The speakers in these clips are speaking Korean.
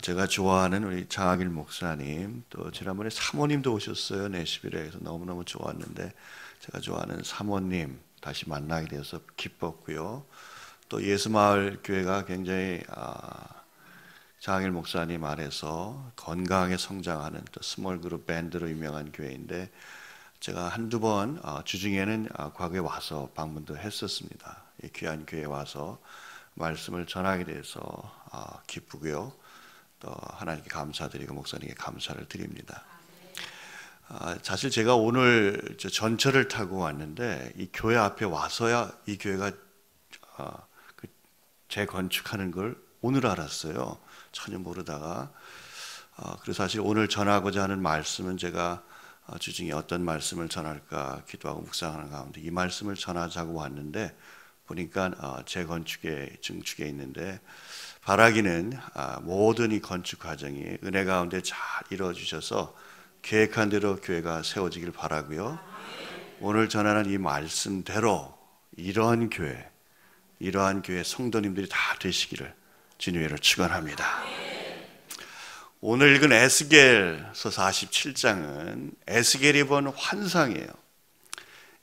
제가 좋아하는 우리 장학일 목사님, 또 지난번에 사모님도 오셨어요. 내시빌에서 너무너무 좋았는데 제가 좋아하는 사모님 다시 만나게 돼서 기뻤고요. 또 예수마을 교회가 굉장히 장학일 목사님 아래서 건강하게 성장하는 또 스몰 그룹 밴드로 유명한 교회인데 제가 한두 번 주중에는 과거에 와서 방문도 했었습니다. 이 귀한 교회에 와서 말씀을 전하게 돼서 기쁘고요. 또 하나님께 감사드리고 목사님께 감사를 드립니다. 사실 제가 오늘 전철을 타고 왔는데 이 교회 앞에 와서야 이 교회가 재건축하는 걸 오늘 알았어요. 전혀 모르다가. 그래서 사실 오늘 전하고자 하는 말씀은 제가 주중에 어떤 말씀을 전할까 기도하고 묵상하는 가운데 이 말씀을 전하자고 왔는데 보니까 재건축의 증축에 있는데 바라기는 모든 이 건축 과정이 은혜 가운데 잘 이루어지셔서 계획한 대로 교회가 세워지길 바라고요. 오늘 전하는 이 말씀대로 이러한 교회 성도님들이 다 되시기를 주님의 이름으로 축원합니다. 오늘 읽은 에스겔서 47장은 에스겔이 본 환상이에요.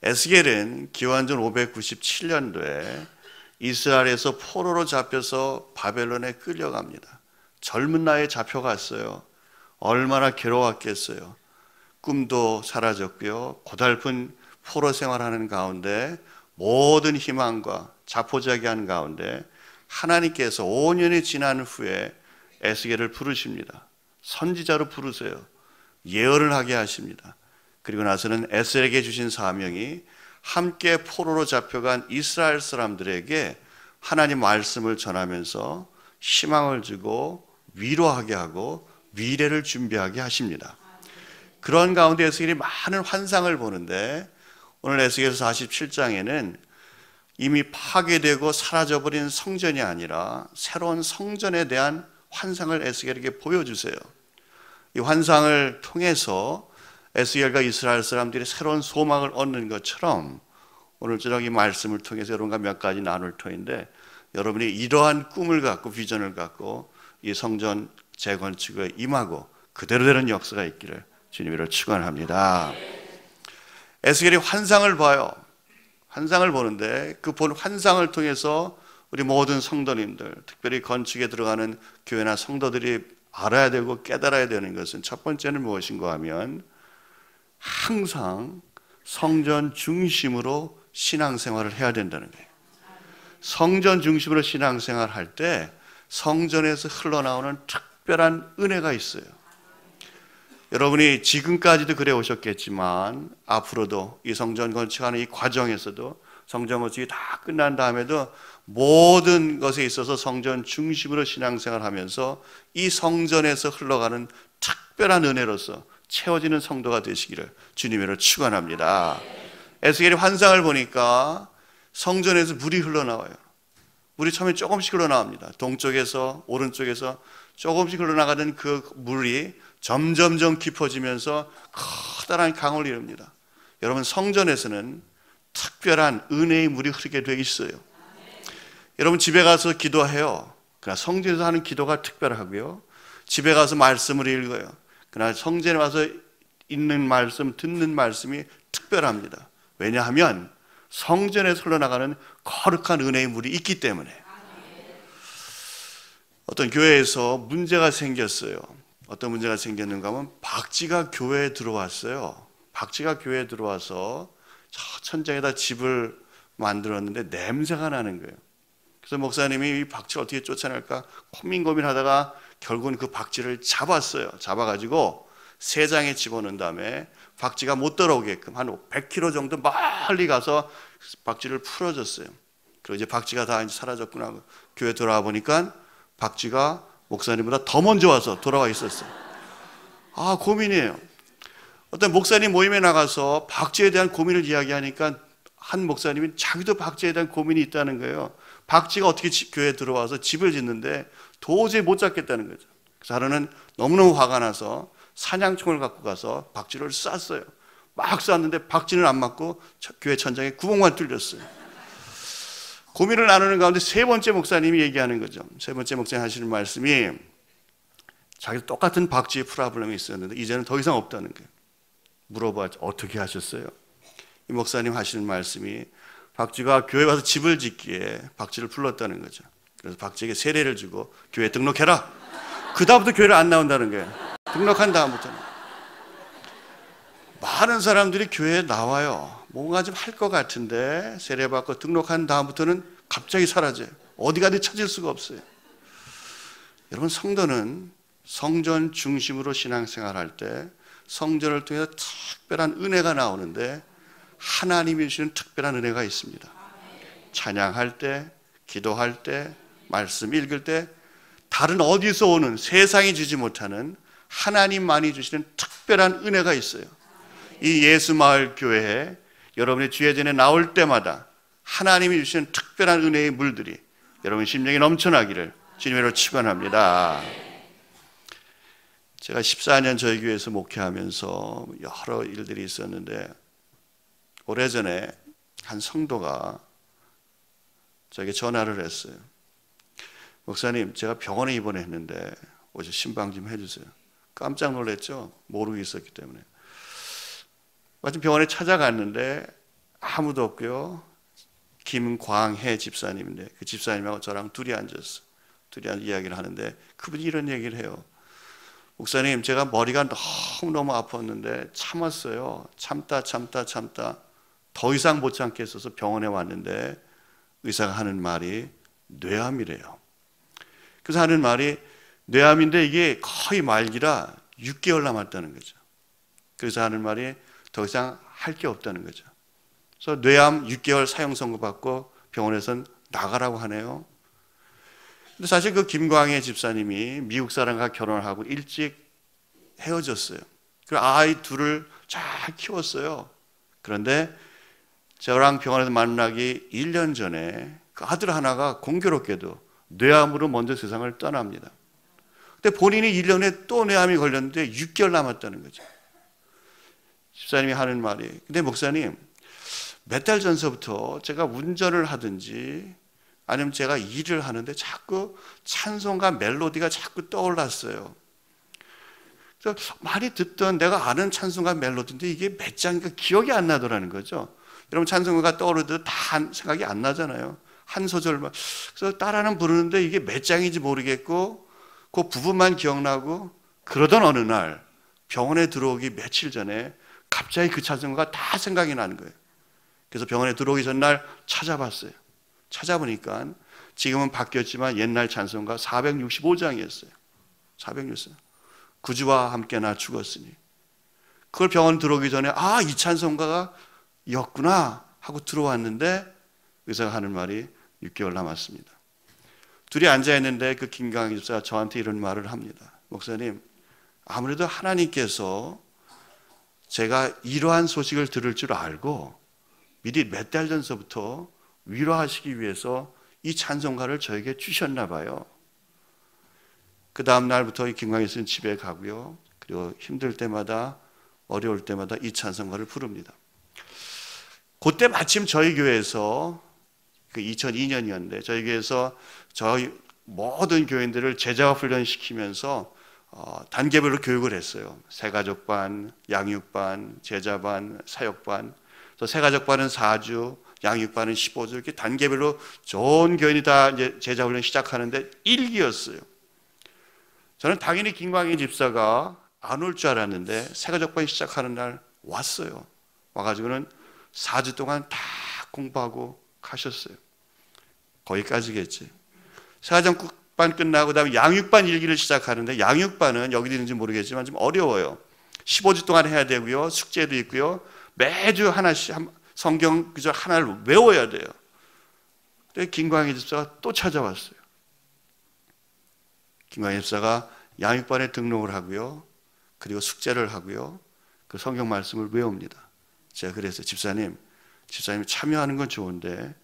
에스겔은 기원전 597년도에 이스라엘에서 포로로 잡혀서 바벨론에 끌려갑니다. 젊은 나이에 잡혀갔어요. 얼마나 괴로웠겠어요. 꿈도 사라졌고요. 고달픈 포로 생활하는 가운데 모든 희망과 자포자기한 가운데 하나님께서 5년이 지난 후에 에스겔을 부르십니다. 선지자로 부르세요. 예언을 하게 하십니다. 그리고 나서는 에스겔에게 주신 사명이 함께 포로로 잡혀간 이스라엘 사람들에게 하나님 말씀을 전하면서 희망을 주고 위로하게 하고 미래를 준비하게 하십니다. 그런 가운데 에스겔이 많은 환상을 보는데 오늘 에스겔서 47장에는 이미 파괴되고 사라져버린 성전이 아니라 새로운 성전에 대한 환상을 에스겔에게 보여주세요. 이 환상을 통해서 에스겔과 이스라엘 사람들이 새로운 소망을 얻는 것처럼 오늘 저녁 이 말씀을 통해서 여러분과 몇 가지 나눌 터인데 여러분이 이러한 꿈을 갖고 비전을 갖고 이 성전 재건축에 임하고 그대로 되는 역사가 있기를 주님으로 축원합니다. 에스겔이 환상을 봐요. 환상을 보는데 그 본 환상을 통해서 우리 모든 성도님들, 특별히 건축에 들어가는 교회나 성도들이 알아야 되고 깨달아야 되는 것은 첫 번째는 무엇인가 하면 항상 성전 중심으로 신앙생활을 해야 된다는 거예요. 성전 중심으로 신앙생활을 할 때 성전에서 흘러나오는 특별한 은혜가 있어요. 여러분이 지금까지도 그래 오셨겠지만 앞으로도 이 성전 건축하는 이 과정에서도 성전 건축이 다 끝난 다음에도 모든 것에 있어서 성전 중심으로 신앙생활을 하면서 이 성전에서 흘러가는 특별한 은혜로서 채워지는 성도가 되시기를 주님으로 축원합니다. 에스겔이 환상을 보니까 성전에서 물이 흘러나와요. 물이 처음에 조금씩 흘러나옵니다. 동쪽에서 오른쪽에서 조금씩 흘러나가던 그 물이 점점점 깊어지면서 커다란 강을 이룹니다. 여러분 성전에서는 특별한 은혜의 물이 흐르게 되어 있어요. 여러분 집에 가서 기도해요. 그러나 성전에서 하는 기도가 특별하고요. 집에 가서 말씀을 읽어요. 그러나 성전에 와서 읽는 말씀, 듣는 말씀이 특별합니다. 왜냐하면 성전에서 흘러나가는 거룩한 은혜의 물이 있기 때문에. 어떤 교회에서 문제가 생겼어요. 어떤 문제가 생겼는가 하면 박쥐가 교회에 들어왔어요. 박쥐가 교회에 들어와서 저 천장에다 집을 만들었는데 냄새가 나는 거예요. 그래서 목사님이 이 박쥐를 어떻게 쫓아낼까 고민하다가 결국은 그 박쥐를 잡았어요. 잡아가지고 새장에 집어넣은 다음에 박쥐가 못 들어오게끔 한 100km 정도 멀리 가서 박쥐를 풀어줬어요. 그리고 이제 박쥐가 다 이제 사라졌구나. 교회 돌아와 보니까 박쥐가 목사님보다 더 먼저 와서 돌아와 있었어요. 고민이에요. 어떤 목사님 모임에 나가서 박쥐에 대한 고민을 이야기하니까 한 목사님이 자기도 박쥐에 대한 고민이 있다는 거예요. 박쥐가 어떻게 교회에 들어와서 집을 짓는데 도저히 못 잡겠다는 거죠. 그래서 하루는 너무너무 화가 나서 사냥총을 갖고 가서 박쥐를 쐈어요. 막 쐈는데 박쥐는 안 맞고 교회 천장에 구멍만 뚫렸어요. 고민을 나누는 가운데 세 번째 목사님이 얘기하는 거죠. 세 번째 목사님 하시는 말씀이 자기도 똑같은 박쥐의 프로블럼이 있었는데 이제는 더 이상 없다는 거예요. 물어봐 어떻게 하셨어요? 이 목사님 하시는 말씀이 박쥐가 교회 와서 집을 짓기에 박쥐를 불렀다는 거죠. 그래서 박쥐에게 세례를 주고 교회 등록해라. 그 다음부터 교회를 안 나온다는 거예요. 등록한 다음부터는. 많은 사람들이 교회에 나와요. 뭔가 좀 할 것 같은데 세례받고 등록한 다음부터는 갑자기 사라져요. 어디 가든지 찾을 수가 없어요. 여러분, 성도는 성전 중심으로 신앙생활할 때 성전을 통해서 특별한 은혜가 나오는데 하나님이 주시는 특별한 은혜가 있습니다. 찬양할 때, 기도할 때, 말씀 읽을 때 다른 어디서 오는 세상이 주지 못하는 하나님만이 주시는 특별한 은혜가 있어요. 이 예수마을교회에 여러분이 주예전에 나올 때마다 하나님이 주시는 특별한 은혜의 물들이 여러분 심령에 넘쳐나기를 주님으로 축원합니다. 제가 14년 저희 교회에서 목회하면서 여러 일들이 있었는데 오래전에 한 성도가 저에게 전화를 했어요. 목사님, 제가 병원에 입원했는데 어제 신방 좀 해주세요. 깜짝 놀랐죠. 모르고 있었기 때문에. 마침 병원에 찾아갔는데 아무도 없고요. 김광해 집사님인데 그 집사님하고 저랑 둘이 앉았어요. 둘이 앉아 이야기를 하는데 그분이 이런 얘기를 해요. 목사님, 제가 머리가 너무너무 아팠는데 참았어요. 참다 더 이상 못 참겠어서 병원에 왔는데 의사가 하는 말이 뇌암이래요. 그래서 하는 말이 뇌암인데 이게 거의 말기라 6개월 남았다는 거죠. 그래서 하는 말이 더 이상 할 게 없다는 거죠. 그래서 뇌암 6개월 사형 선고받고 병원에선 나가라고 하네요. 근데 사실 그 김광혜 집사님이 미국 사람과 결혼을 하고 일찍 헤어졌어요. 그리고 아이 둘을 잘 키웠어요. 그런데 저랑 병원에서 만나기 1년 전에 그 아들 하나가 공교롭게도 뇌암으로 먼저 세상을 떠납니다. 근데 본인이 1년에 또 뇌암이 걸렸는데 6개월 남았다는 거죠. 집사님이 하는 말이, 근데 목사님, 몇 달 전서부터 제가 운전을 하든지 아니면 제가 일을 하는데 자꾸 찬송가 멜로디가 자꾸 떠올랐어요. 그래서 많이 듣던 내가 아는 찬송가 멜로디인데 이게 몇 장인가 기억이 안 나더라는 거죠. 여러분, 찬송가가 떠오르듯 다 생각이 안 나잖아요. 한 소절만. 그래서 따라는 부르는데 이게 몇 장인지 모르겠고 그 부분만 기억나고, 그러던 어느 날 병원에 들어오기 며칠 전에 갑자기 그 찬송가가 다 생각이 나는 거예요. 그래서 병원에 들어오기 전날 찾아봤어요. 찾아보니까 지금은 바뀌었지만 옛날 찬송가 465장이었어요. 465장. 구주와 함께 나 죽었으니. 그걸 병원 들어오기 전에 이 찬송가가 였구나 하고 들어왔는데 의사가 하는 말이 6개월 남았습니다. 둘이 앉아있는데 그 김강희 집사가 저한테 이런 말을 합니다. 목사님, 아무래도 하나님께서 제가 이러한 소식을 들을 줄 알고 미리 몇 달 전서부터 위로하시기 위해서 이 찬송가를 저에게 주셨나 봐요. 그 다음 날부터 이 김광희 씨는 집에 가고요. 그리고 힘들 때마다 어려울 때마다 이 찬송가를 부릅니다. 그때 마침 저희 교회에서 그 2002년이었는데 저희 교회에서 저희 모든 교인들을 제자화 훈련시키면서 단계별로 교육을 했어요. 새가족반, 양육반, 제자반, 사역반. 그래서 새가족반은 4주, 양육반은 15주 이렇게 단계별로 좋은 교인이 다 이제 제자 훈련 시작하는데 1기였어요. 저는 당연히 김광희 집사가 안 올 줄 알았는데 새가족반 시작하는 날 왔어요. 와가지고는 4주 동안 다 공부하고 가셨어요. 거기까지겠지. 새가족반 끝나고 그다음에 양육반 1기를 시작하는데 양육반은 여기도 있는지 모르겠지만 좀 어려워요. 15주 동안 해야 되고요. 숙제도 있고요. 매주 하나씩 성경 구절 하나를 외워야 돼요. 근데 김광희 집사가 또 찾아왔어요. 김광희 집사가 양육반에 등록을 하고요. 그리고 숙제를 하고요. 그 성경 말씀을 외웁니다. 제가 그래서 집사님 참여하는 건 좋은데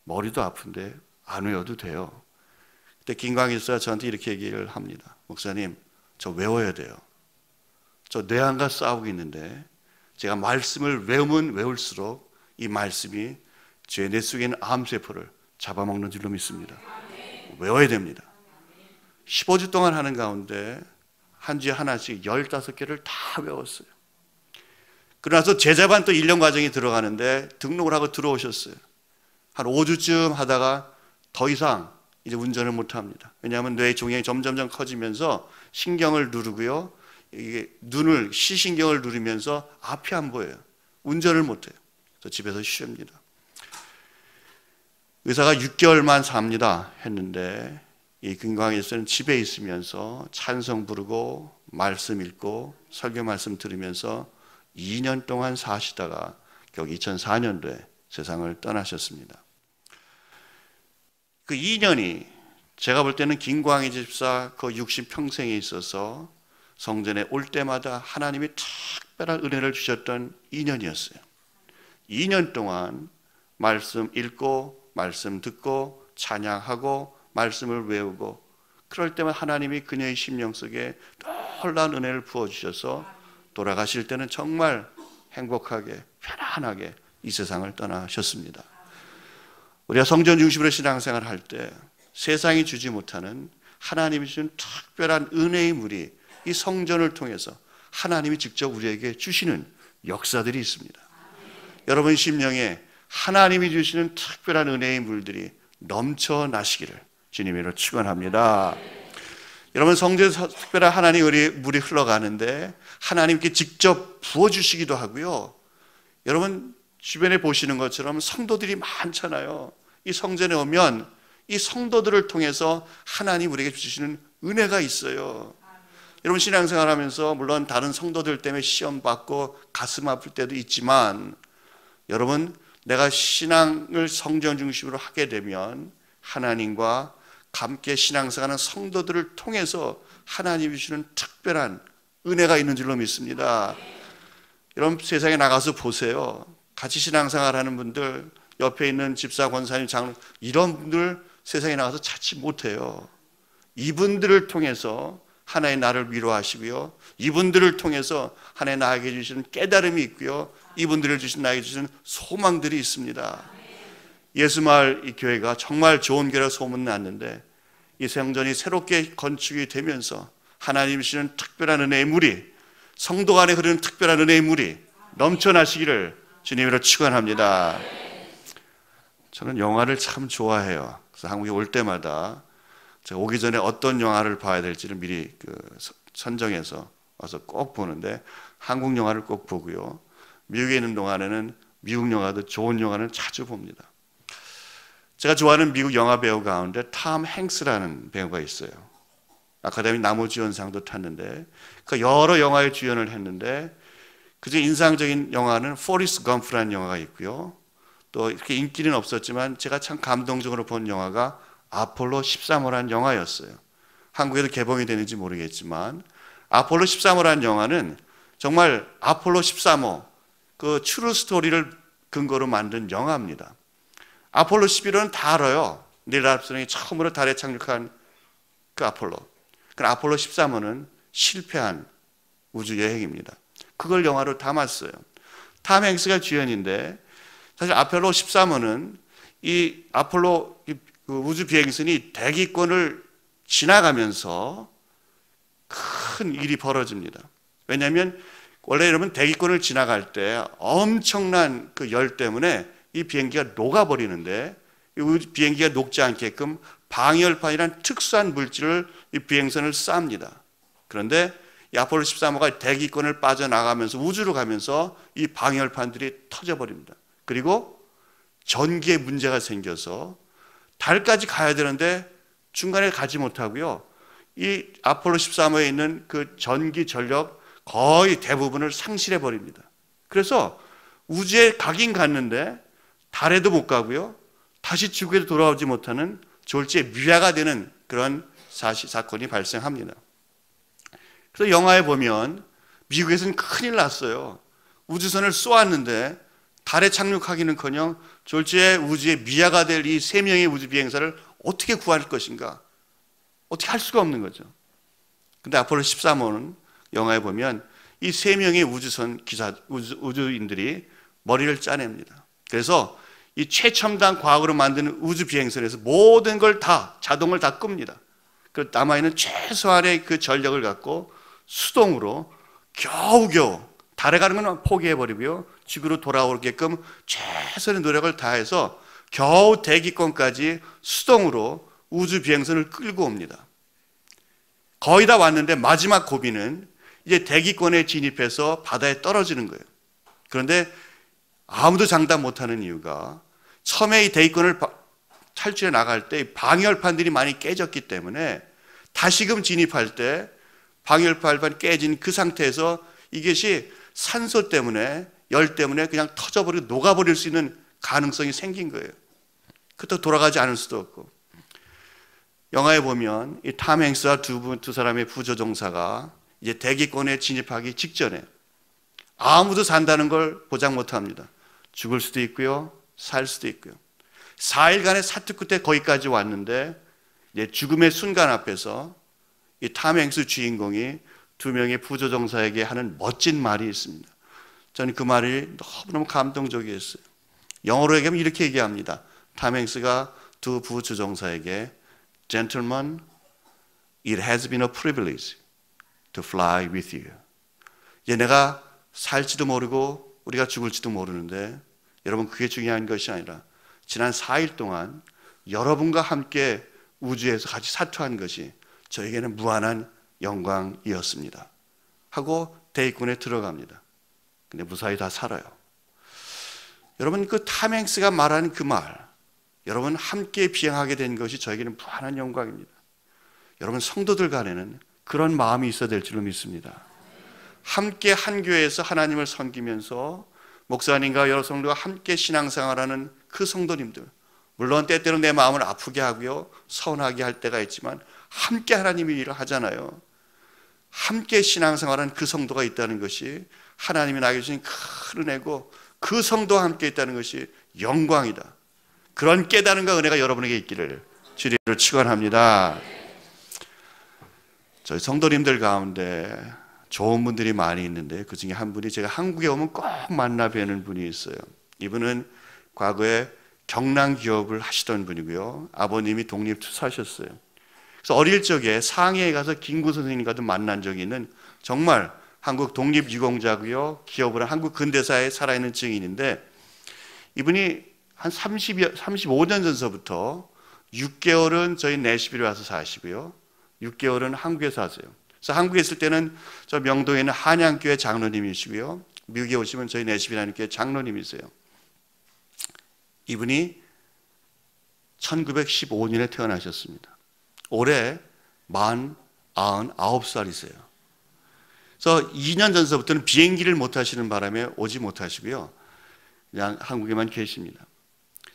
머리도 아픈데 안 외워도 돼요. 그때 김광희 집사가 저한테 이렇게 얘기를 합니다. 목사님, 저 외워야 돼요. 저 뇌암과 싸우고 있는데 제가 말씀을 외우면 외울수록 이 말씀이 제 뇌 속에 있는 암세포를 잡아먹는 줄로 믿습니다. 외워야 됩니다. 15주 동안 하는 가운데 한 주에 하나씩 15개를 다 외웠어요. 그러나서 제자반 또 1년 과정이 들어가는데 등록을 하고 들어오셨어요. 한 5주쯤 하다가 더 이상 이제 운전을 못합니다. 왜냐하면 뇌 종양이 점점점 커지면서 신경을 누르고요, 이게 눈을 시신경을 누르면서 앞이 안 보여요. 운전을 못해요. 그래서 집에서 쉽니다. 의사가 6개월만 삽니다 했는데 이 김광희 씨는 집에 있으면서 찬송 부르고 말씀 읽고 설교 말씀 들으면서 2년 동안 사시다가 결국 2004년도에 세상을 떠나셨습니다. 그 2년이 제가 볼 때는 김광희 집사 그 60평생에 있어서 성전에 올 때마다 하나님이 특별한 은혜를 주셨던 2년이었어요. 2년 동안 말씀 읽고 말씀 듣고 찬양하고 말씀을 외우고 그럴 때마다 하나님이 그녀의 심령 속에 놀라운 은혜를 부어주셔서 돌아가실 때는 정말 행복하게 편안하게 이 세상을 떠나셨습니다. 우리가 성전 중심으로 신앙생활을 할 때 세상이 주지 못하는 하나님이 주신 특별한 은혜의 물이 이 성전을 통해서 하나님이 직접 우리에게 주시는 역사들이 있습니다. 여러분 심령에 하나님이 주시는 특별한 은혜의 물들이 넘쳐나시기를 주님으로 축원합니다. 여러분 성전에서 특별한 하나님의 물이 흘러가는데 하나님께 직접 부어주시기도 하고요. 여러분 주변에 보시는 것처럼 성도들이 많잖아요. 이 성전에 오면 이 성도들을 통해서 하나님 우리에게 주시는 은혜가 있어요. 여러분 신앙생활 하면서 물론 다른 성도들 때문에 시험 받고 가슴 아플 때도 있지만 여러분 내가 신앙을 성전 중심으로 하게 되면 하나님과 함께 신앙생활하는 성도들을 통해서 하나님이 주시는 특별한 은혜가 있는 줄로 믿습니다. 여러분 세상에 나가서 보세요. 같이 신앙생활하는 분들, 옆에 있는 집사, 권사님, 장로 이런 분들 세상에 나가서 찾지 못해요. 이분들을 통해서 하나님 나를 위로하시고요, 이분들을 통해서 하나님 나에게 주시는 깨달음이 있고요, 이분들을 주신 나에게 주시는 소망들이 있습니다. 예수마을 이 교회가 정말 좋은 교회라 소문났는데 이 성전이 새롭게 건축이 되면서 하나님이 주시는 특별한 은혜의 물이, 성도 안에 흐르는 특별한 은혜의 물이 넘쳐나시기를 주님으로 축원합니다. 저는 영화를 참 좋아해요. 그래서 한국에 올 때마다 제가 오기 전에 어떤 영화를 봐야 될지를 미리 선정해서 와서 꼭 보는데 한국 영화를 꼭 보고요, 미국에 있는 동안에는 미국 영화도 좋은 영화는 자주 봅니다. 제가 좋아하는 미국 영화 배우 가운데 톰 행스라는 배우가 있어요. 아카데미 나무주연상도 탔는데 그 여러 영화에 주연을 했는데 그중 인상적인 영화는 포리스트 검프라는 영화가 있고요, 또 이렇게 인기는 없었지만 제가 참 감동적으로 본 영화가 아폴로 13호라는 영화였어요. 한국에도 개봉이 되는지 모르겠지만 아폴로 13호라는 영화는 정말 아폴로 13호 그 트루 스토리를 근거로 만든 영화입니다. 아폴로 11호는 다 알아요. 닐 암스트롱이 처음으로 달에 착륙한 그 아폴로. 그 아폴로 13호는 실패한 우주 여행입니다. 그걸 영화로 담았어요. 톰 행스가 주연인데 사실 아폴로 13호는 이 아폴로 그 우주 비행선이 대기권을 지나가면서 큰 일이 벌어집니다. 왜냐하면 원래 여러분 대기권을 지나갈 때 엄청난 그 열 때문에 이 비행기가 녹아버리는데 이 비행기가 녹지 않게끔 방열판이라는 특수한 물질을 이 비행선을 쌉니다. 그런데 이 아폴로 13호가 대기권을 빠져나가면서 우주로 가면서 이 방열판들이 터져버립니다. 그리고 전기에 문제가 생겨서 달까지 가야 되는데 중간에 가지 못하고요, 이 아폴로 13호에 있는 그 전기 전력 거의 대부분을 상실해 버립니다. 그래서 우주에 가긴 갔는데 달에도 못 가고요, 다시 지구에도 돌아오지 못하는 졸지에 미아가 되는 그런 사건이 발생합니다. 그래서 영화에 보면 미국에서는 큰일 났어요. 우주선을 쏘았는데 달에 착륙하기는커녕 졸지에 우주의 미아가 될 이 3명의 우주 비행사를 어떻게 구할 것인가? 어떻게 할 수가 없는 거죠. 근데 아폴로 13호는 영화에 보면 이 3명의 우주선 우주인들이 머리를 짜냅니다. 그래서 이 최첨단 과학으로 만드는 우주 비행선에서 모든 걸 다 자동을 다 끕니다. 그 남아있는 최소한의 그 전력을 갖고 수동으로 겨우겨우 달에 가는 건 포기해버리고요, 지구로 돌아오게끔 최선의 노력을 다해서 겨우 대기권까지 수동으로 우주 비행선을 끌고 옵니다. 거의 다 왔는데 마지막 고비는 이제 대기권에 진입해서 바다에 떨어지는 거예요. 그런데 아무도 장담 못하는 이유가 처음에 이 대기권을 탈출해 나갈 때 방열판들이 많이 깨졌기 때문에 다시금 진입할 때 방열판이 깨진 그 상태에서 이것이 산소 때문에 열 때문에 그냥 터져버리고 녹아버릴 수 있는 가능성이 생긴 거예요. 그렇다고 돌아가지 않을 수도 없고. 영화에 보면 이 탐 행스와 두 사람의 부조종사가 이제 대기권에 진입하기 직전에 아무도 산다는 걸 보장 못합니다. 죽을 수도 있고요, 살 수도 있고요. 4일간의 사투 끝에 거기까지 왔는데 이제 죽음의 순간 앞에서 이 탐 행스 주인공이 두 명의 부조종사에게 하는 멋진 말이 있습니다. 저는 그 말이 너무너무 감동적이었어요. 영어로 얘기하면 이렇게 얘기합니다. 탐 행스가 두 부조종사에게 Gentlemen, it has been a privilege to fly with you. 이제 내가 살지도 모르고 우리가 죽을지도 모르는데 여러분, 그게 중요한 것이 아니라 지난 4일 동안 여러분과 함께 우주에서 같이 사투한 것이 저에게는 무한한 영광이었습니다 하고 대기권에 들어갑니다. 근데 무사히 다 살아요. 여러분, 그 탐 행스가 말하는 그 말, 여러분 함께 비행하게 된 것이 저에게는 무한한 영광입니다. 여러분, 성도들 간에는 그런 마음이 있어야 될 줄로 믿습니다. 함께 한 교회에서 하나님을 섬기면서 목사님과 여러 성도가 함께 신앙생활하는 그 성도님들, 물론 때때로 내 마음을 아프게 하고요, 서운하게 할 때가 있지만 함께 하나님의 일을 하잖아요. 함께 신앙생활하는 그 성도가 있다는 것이 하나님이 나에게 주신 큰 은혜고, 그 성도와 함께 있다는 것이 영광이다. 그런 깨달음과 은혜가 여러분에게 있기를 주님으로 축원합니다. 저희 성도님들 가운데 좋은 분들이 많이 있는데 그 중에 한 분이 제가 한국에 오면 꼭 만나 뵈는 분이 있어요. 이분은 과거에 경랑 기업을 하시던 분이고요, 아버님이 독립투사하셨어요. 그래서 어릴 적에 상해에 가서 김구 선생님과도 만난 적이 있는 정말 한국 독립유공자고요, 기업을 한 한국 근대사에 살아있는 증인인데, 이분이 한 35년 전서부터 6개월은 저희 내시빌에 와서 사시고요, 6개월은 한국에서 하세요. 그래서 한국에 있을 때는 저 명동에 있는 한양교회 장로님이시고요, 미국에 오시면 저희 내시빌 한양교회 장로님이세요. 이분이 1915년에 태어나셨습니다. 올해 만 99살이세요. 그래서 2년 전서부터는 비행기를 못 하시는 바람에 오지 못하시고요, 그냥 한국에만 계십니다.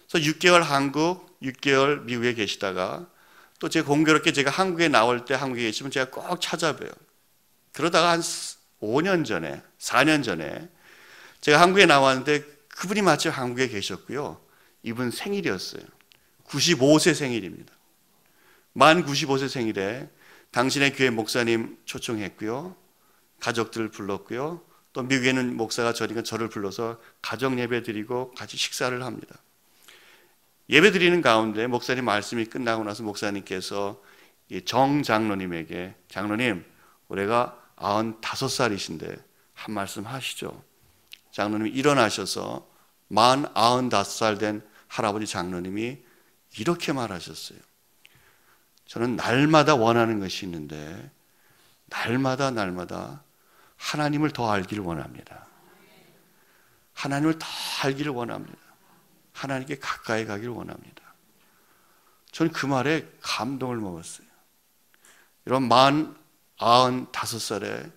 그래서 6개월 한국, 6개월 미국에 계시다가 또 제가 공교롭게 제가 한국에 나올 때 한국에 계시면 제가 꼭 찾아봬요. 그러다가 한 5년 전에, 4년 전에 제가 한국에 나왔는데 그분이 마침 한국에 계셨고요, 이분 생일이었어요. 95세 생일입니다. 만 95세 생일에 당신의 교회 목사님 초청했고요, 가족들을 불렀고요, 또 미국에 있는 목사가 저를 불러서 가정 예배 드리고 같이 식사를 합니다. 예배 드리는 가운데 목사님 말씀이 끝나고 나서 목사님께서 정 장로님에게, 장로님, 올해가 95살이신데 한 말씀 하시죠. 장로님이 일어나셔서 만 95살 된 할아버지 장로님이 이렇게 말하셨어요. 저는 날마다 원하는 것이 있는데 날마다 하나님을 더 알기를 원합니다. 하나님을 더 알기를 원합니다. 하나님께 가까이 가기를 원합니다. 저는 그 말에 감동을 먹었어요. 이런 만 95살에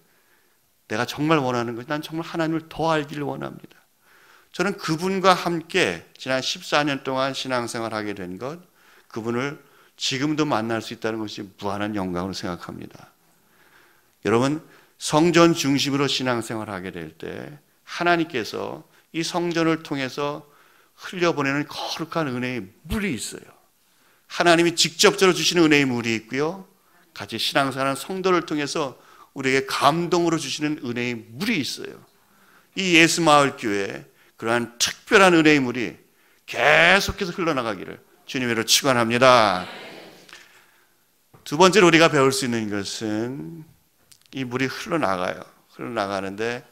내가 정말 원하는 것이, 난 정말 하나님을 더 알기를 원합니다. 저는 그분과 함께 지난 14년 동안 신앙생활하게 된 것, 그분을 지금도 만날 수 있다는 것이 무한한 영광으로 생각합니다. 여러분, 성전 중심으로 신앙생활하게 될 때 하나님께서 이 성전을 통해서 흘려보내는 거룩한 은혜의 물이 있어요. 하나님이 직접적으로 주시는 은혜의 물이 있고요, 같이 신앙생활하는 성도를 통해서 우리에게 감동으로 주시는 은혜의 물이 있어요. 이 예수마을교회에 그러한 특별한 은혜의 물이 계속해서 흘러나가기를 주님으로 축원합니다. 두 번째로 우리가 배울 수 있는 것은 이 물이 흘러나가요. 흘러나가는데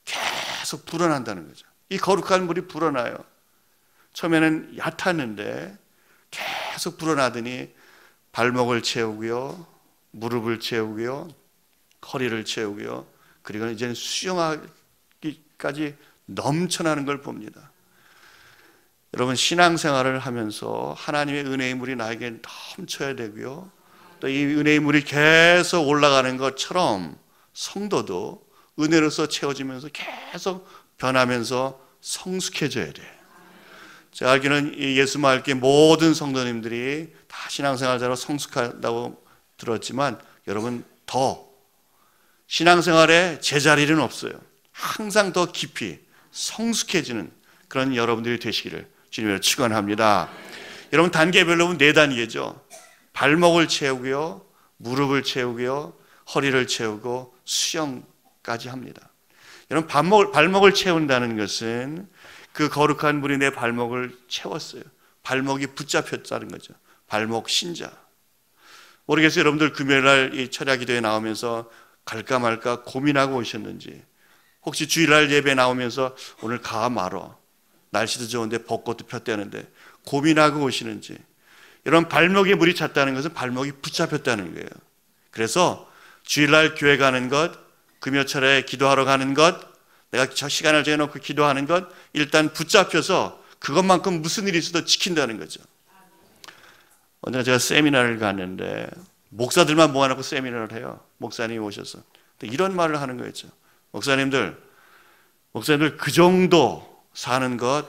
계속 불어난다는 거죠. 이 거룩한 물이 불어나요. 처음에는 얕았는데 계속 불어나더니 발목을 채우고요, 무릎을 채우고요, 허리를 채우고요, 그리고 이제는 수영하기까지 넘쳐나는 걸 봅니다. 여러분, 신앙생활을 하면서 하나님의 은혜의 물이 나에게 넘쳐야 되고요, 또 이 은혜의 물이 계속 올라가는 것처럼 성도도 은혜로서 채워지면서 계속 변하면서 성숙해져야 돼요. 제가 알기로는 예수 말기 모든 성도님들이 다 신앙생활자로 성숙하다고 들었지만, 여러분, 더 신앙생활에 제자리는 없어요. 항상 더 깊이 성숙해지는 그런 여러분들이 되시기를 주님으로 축원합니다. 여러분, 단계별로 4단계죠. 발목을 채우고요, 무릎을 채우고요, 허리를 채우고 수영까지 합니다. 여러분, 발목을 채운다는 것은 그 거룩한 물이 내 발목을 채웠어요. 발목이 붙잡혔다는 거죠. 발목 신자. 모르겠어요. 여러분들 금요일날 이 철야 기도에 나오면서 갈까 말까 고민하고 오셨는지, 혹시 주일날 예배 나오면서 오늘 가 말어, 날씨도 좋은데 벚꽃도 폈다는데 고민하고 오시는지. 여러분, 발목에 물이 찼다는 것은 발목이 붙잡혔다는 거예요. 그래서 주일날 교회 가는 것, 금요철에 기도하러 가는 것, 내가 저 시간을 정해놓고 기도하는 것, 일단 붙잡혀서 그것만큼 무슨 일이 있어도 지킨다는 거죠. 언젠가 제가 세미나를 갔는데 목사들만 모아놓고 세미나를 해요. 목사님이 오셔서 이런 말을 하는 거였죠. 목사님들 그 정도 사는 것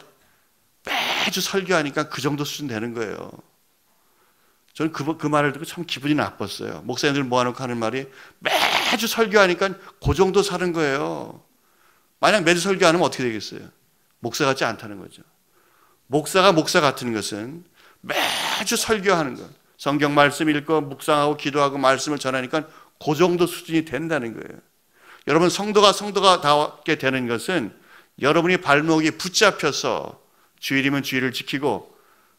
매주 설교하니까 그 정도 수준 되는 거예요. 저는 그 말을 듣고 참 기분이 나빴어요. 목사님들 모아놓고 하는 말이 매주 설교하니까 그 정도 사는 거예요. 만약 매주 설교 안 하면 어떻게 되겠어요? 목사 같지 않다는 거죠. 목사가 목사 같은 것은 매주 설교하는 것, 성경 말씀 읽고 묵상하고 기도하고 말씀을 전하니까 그 정도 수준이 된다는 거예요. 여러분, 성도가 되는 것은 여러분이 발목이 붙잡혀서 주일이면 주일을 지키고,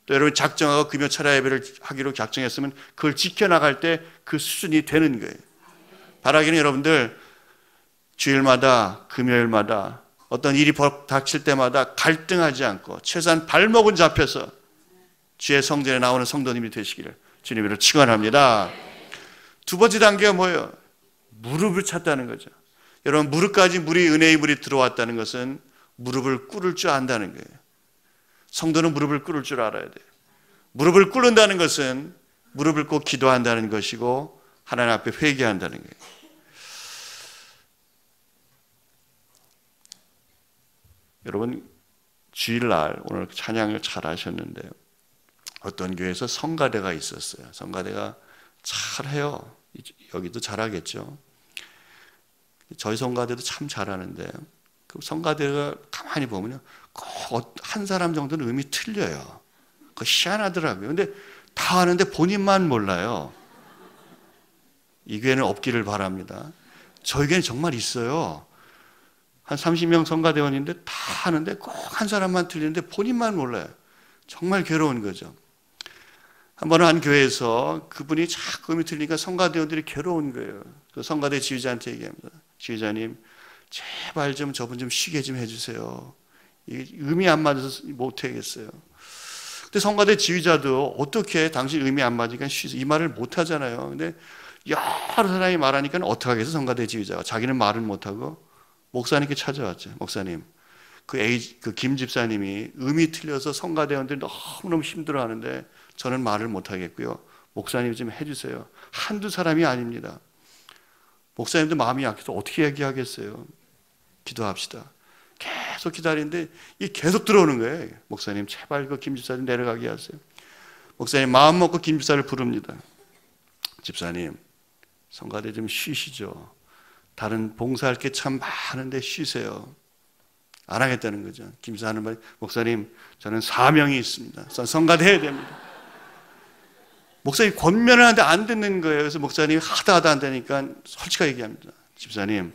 또 여러분이 작정하고 금요 철야 예배를 하기로 작정했으면 그걸 지켜나갈 때 그 수준이 되는 거예요. 바라기는 여러분들 주일마다 금요일마다 어떤 일이 닥칠 때마다 갈등하지 않고 최소한 발목은 잡혀서 주의 성전에 나오는 성도님이 되시기를 주님으로 축원합니다. 두 번째 단계가 뭐예요? 무릎을 찼다는 거죠. 여러분, 무릎까지 은혜의 물이 들어왔다는 것은 무릎을 꿇을 줄 안다는 거예요. 성도는 무릎을 꿇을 줄 알아야 돼요. 무릎을 꿇는다는 것은 무릎을 꿇고 기도한다는 것이고 하나님 앞에 회개한다는 거예요. 여러분, 주일날 오늘 찬양을 잘 하셨는데요, 어떤 교회에서 성가대가 있었어요. 성가대가 잘해요. 여기도 잘하겠죠. 저희 성가대도 참 잘하는데, 그 성가대가 가만히 보면요, 꼭 한 사람 정도는 음이 틀려요. 그거 희한하더라고요. 근데 다 하는데 본인만 몰라요. 이 교회는 없기를 바랍니다. 저희 교회는 정말 있어요. 한 30명 성가대원인데 다 하는데 꼭 한 사람만 틀리는데 본인만 몰라요. 정말 괴로운 거죠. 한 번은 한 교회에서 그분이 자꾸 음이 틀리니까 성가대원들이 괴로운 거예요. 그 성가대 지휘자한테 얘기합니다. 지휘자님, 제발 좀 저분 좀 쉬게 좀 해주세요. 음이 안 맞아서 못하겠어요. 근데 성가대 지휘자도 어떻게 당신 음이 안 맞으니까 쉬세요, 이 말을 못하잖아요. 근데 여러 사람이 말하니까 어떡하겠어. 성가대 지휘자가 자기는 말을 못하고 목사님께 찾아왔죠. 목사님, 그 김 집사님이 음이 틀려서 성가대원들이 너무너무 힘들어하는데 저는 말을 못하겠고요, 목사님 좀 해주세요. 한두 사람이 아닙니다. 목사님도 마음이 약해서 어떻게 얘기하겠어요. 기도합시다. 계속 기다리는데 이게 계속 들어오는 거예요. 목사님, 제발 그 김 집사님 내려가게 하세요. 목사님 마음 먹고 김 집사를 부릅니다. 집사님, 성가대 좀 쉬시죠. 다른 봉사할 게 참 많은데 쉬세요. 안 하겠다는 거죠. 김 집사 하는 말이, 목사님, 저는 사명이 있습니다. 성가대 해야 됩니다. 목사님 권면을 하는데 안 듣는 거예요. 그래서 목사님이 하다 안 되니까 솔직하게 얘기합니다. 집사님,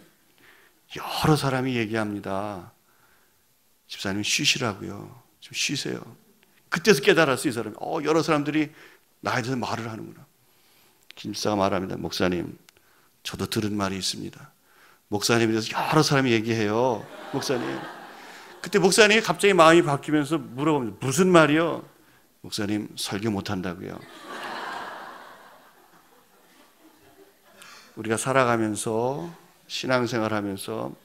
여러 사람이 얘기합니다. 집사님 쉬시라고요. 좀 쉬세요. 그때서 깨달았어요. 이 사람이. 여러 사람들이 나에 대해서 말을 하는구나. 김 집사가 말합니다. 목사님, 저도 들은 말이 있습니다. 목사님에 대해서 여러 사람이 얘기해요. 목사님. 그때 목사님이 갑자기 마음이 바뀌면서 물어봅니다. 무슨 말이요? 목사님, 설교 못한다고요. 우리가 살아가면서 신앙생활하면서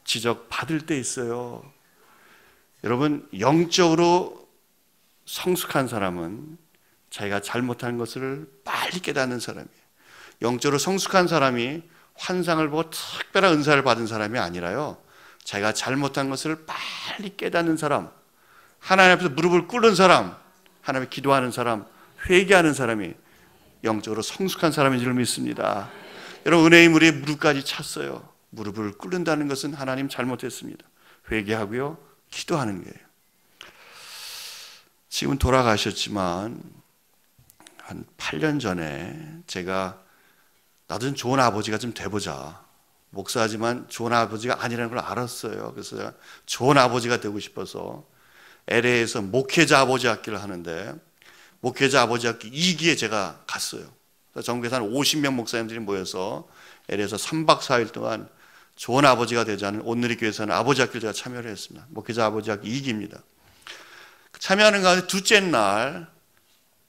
지적받을 때 있어요. 여러분, 영적으로 성숙한 사람은 자기가 잘못한 것을 빨리 깨닫는 사람이에요. 영적으로 성숙한 사람이 환상을 보고 특별한 은사를 받은 사람이 아니라요, 자기가 잘못한 것을 빨리 깨닫는 사람, 하나님 앞에서 무릎을 꿇는 사람, 하나님께 기도하는 사람, 회개하는 사람이 영적으로 성숙한 사람인 줄 믿습니다. 여러분, 은혜의 물이 무릎까지 찼어요. 무릎을 꿇는다는 것은 하나님 잘못했습니다. 회개하고요, 기도하는 거예요. 지금은 돌아가셨지만 한 8년 전에 제가 나도 좀 좋은 아버지가 좀 돼보자. 목사지만 좋은 아버지가 아니라는 걸 알았어요. 그래서 좋은 아버지가 되고 싶어서 LA에서 목회자 아버지 학기를 하는데, 목회자 아버지 학기 2기에 제가 갔어요. 전국에서 한 50명 목사님들이 모여서 LA에서 3박 4일 동안 좋은 아버지가 되자는 온누리교회에서 하는 아버지 학기를 제가 참여를 했습니다. 목회자 아버지 학기 2기입니다. 참여하는 가운데 둘째 날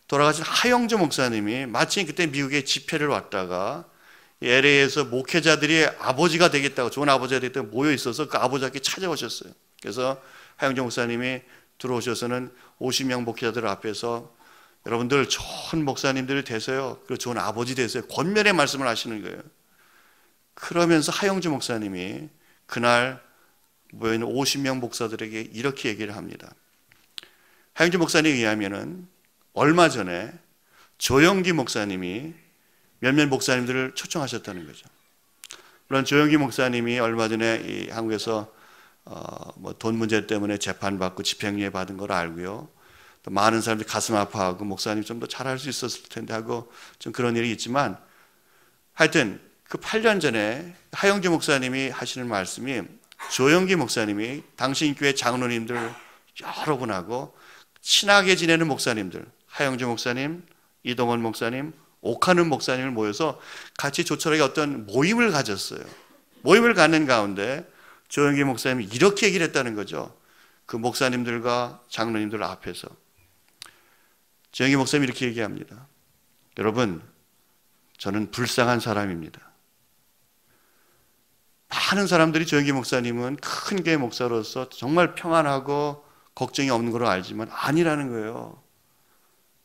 돌아가신 하영조 목사님이 마침 그때 미국에 집회를 왔다가 LA에서 목회자들이 아버지가 되겠다고, 좋은 아버지가 되겠다고 모여 있어서 그 아버지 학기 찾아오셨어요. 그래서 하영조 목사님이 들어오셔서는 50명 목회자들 앞에서 여러분들 좋은 목사님들이 되세요. 그리고 좋은 아버지 되세요. 권면의 말씀을 하시는 거예요. 그러면서 하영주 목사님이 그날 모여있는 50명 목사들에게 이렇게 얘기를 합니다. 하영주 목사님에 의하면은 얼마 전에 조영기 목사님이 몇몇 목사님들을 초청하셨다는 거죠. 물론 조영기 목사님이 얼마 전에 이 한국에서 돈 문제 때문에 재판받고 집행유예 받은 걸 알고요. 또 많은 사람들이 가슴 아파하고 목사님 좀 더 잘할 수 있었을 텐데 하고 좀 그런 일이 있지만, 하여튼 그 8년 전에 하영주 목사님이 하시는 말씀이, 조영기 목사님이 당신 교회 장로님들 여러 분하고 친하게 지내는 목사님들, 하영주 목사님, 이동원 목사님, 옥하는 목사님을 모여서 같이 조촐하게 어떤 모임을 가졌어요. 모임을 갖는 가운데 조영기 목사님이 이렇게 얘기를 했다는 거죠. 그 목사님들과 장로님들 앞에서. 조영기 목사님이 이렇게 얘기합니다. 여러분, 저는 불쌍한 사람입니다. 많은 사람들이 조영기 목사님은 큰 교회 목사로서 정말 평안하고 걱정이 없는 걸로 알지만 아니라는 거예요.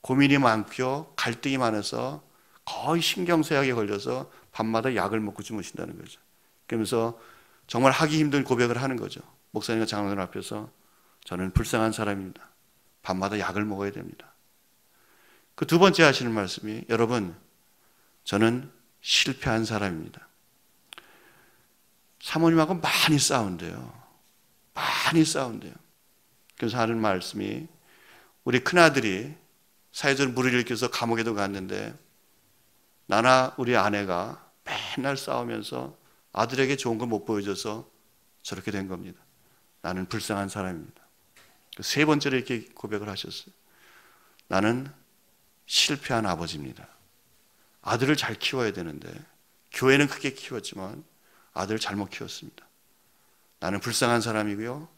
고민이 많고요, 갈등이 많아서 거의 신경쇠약에 걸려서 밤마다 약을 먹고 주무신다는 거죠. 그러면서 정말 하기 힘든 고백을 하는 거죠. 목사님과 장로들 앞에서 저는 불쌍한 사람입니다. 밤마다 약을 먹어야 됩니다. 그 두 번째 하시는 말씀이, 여러분, 저는 실패한 사람입니다. 사모님하고 많이 싸운대요. 많이 싸운대요. 그래서 하는 말씀이, 우리 큰아들이 사회적으로 물을 일으켜서 감옥에도 갔는데 나나 우리 아내가 맨날 싸우면서 아들에게 좋은 걸 못 보여줘서 저렇게 된 겁니다. 나는 불쌍한 사람입니다. 세 번째로 이렇게 고백을 하셨어요. 나는 실패한 아버지입니다. 아들을 잘 키워야 되는데 교회는 크게 키웠지만 아들을 잘못 키웠습니다. 나는 불쌍한 사람이고요,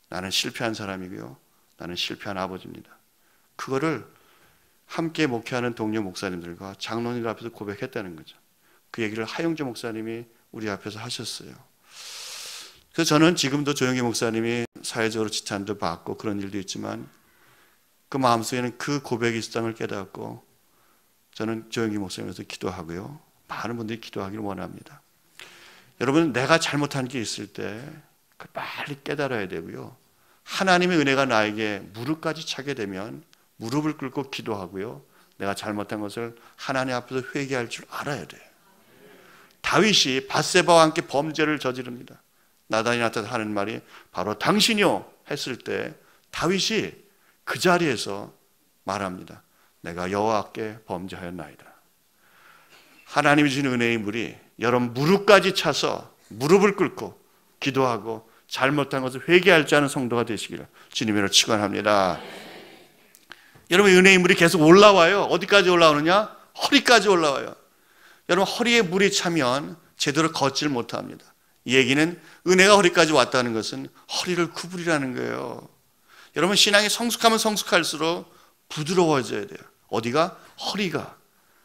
나는 실패한 사람이고요, 나는 실패한 아버지입니다. 그거를 함께 목회하는 동료 목사님들과 장로님들 앞에서 고백했다는 거죠. 그 얘기를 하영주 목사님이 우리 앞에서 하셨어요. 그래서 저는 지금도 조영기 목사님이 사회적으로 지탄도 받고 그런 일도 있지만 그 마음속에는 그 고백이 있었다는 걸 깨닫고 저는 조영기 목사님에서 기도하고요, 많은 분들이 기도하기를 원합니다. 여러분, 내가 잘못한 게 있을 때 빨리 깨달아야 되고요, 하나님의 은혜가 나에게 무릎까지 차게 되면 무릎을 꿇고 기도하고요, 내가 잘못한 것을 하나님 앞에서 회개할 줄 알아야 돼요. 다윗이 밧세바와 함께 범죄를 저지릅니다. 나단이 나타나서 하는 말이 바로 당신이요 했을 때 다윗이 그 자리에서 말합니다. 내가 여호와께 범죄하였나이다. 하나님이 주신 은혜의 물이 여러분 무릎까지 차서 무릎을 꿇고 기도하고 잘못한 것을 회개할 줄 아는 성도가 되시기를 주님으로 축원합니다. 여러분, 은혜의 물이 계속 올라와요. 어디까지 올라오느냐? 허리까지 올라와요. 여러분 허리에 물이 차면 제대로 걷질 못합니다. 이 얘기는 은혜가 허리까지 왔다는 것은 허리를 구부리라는 거예요. 여러분 신앙이 성숙하면 성숙할수록 부드러워져야 돼요. 어디가? 허리가.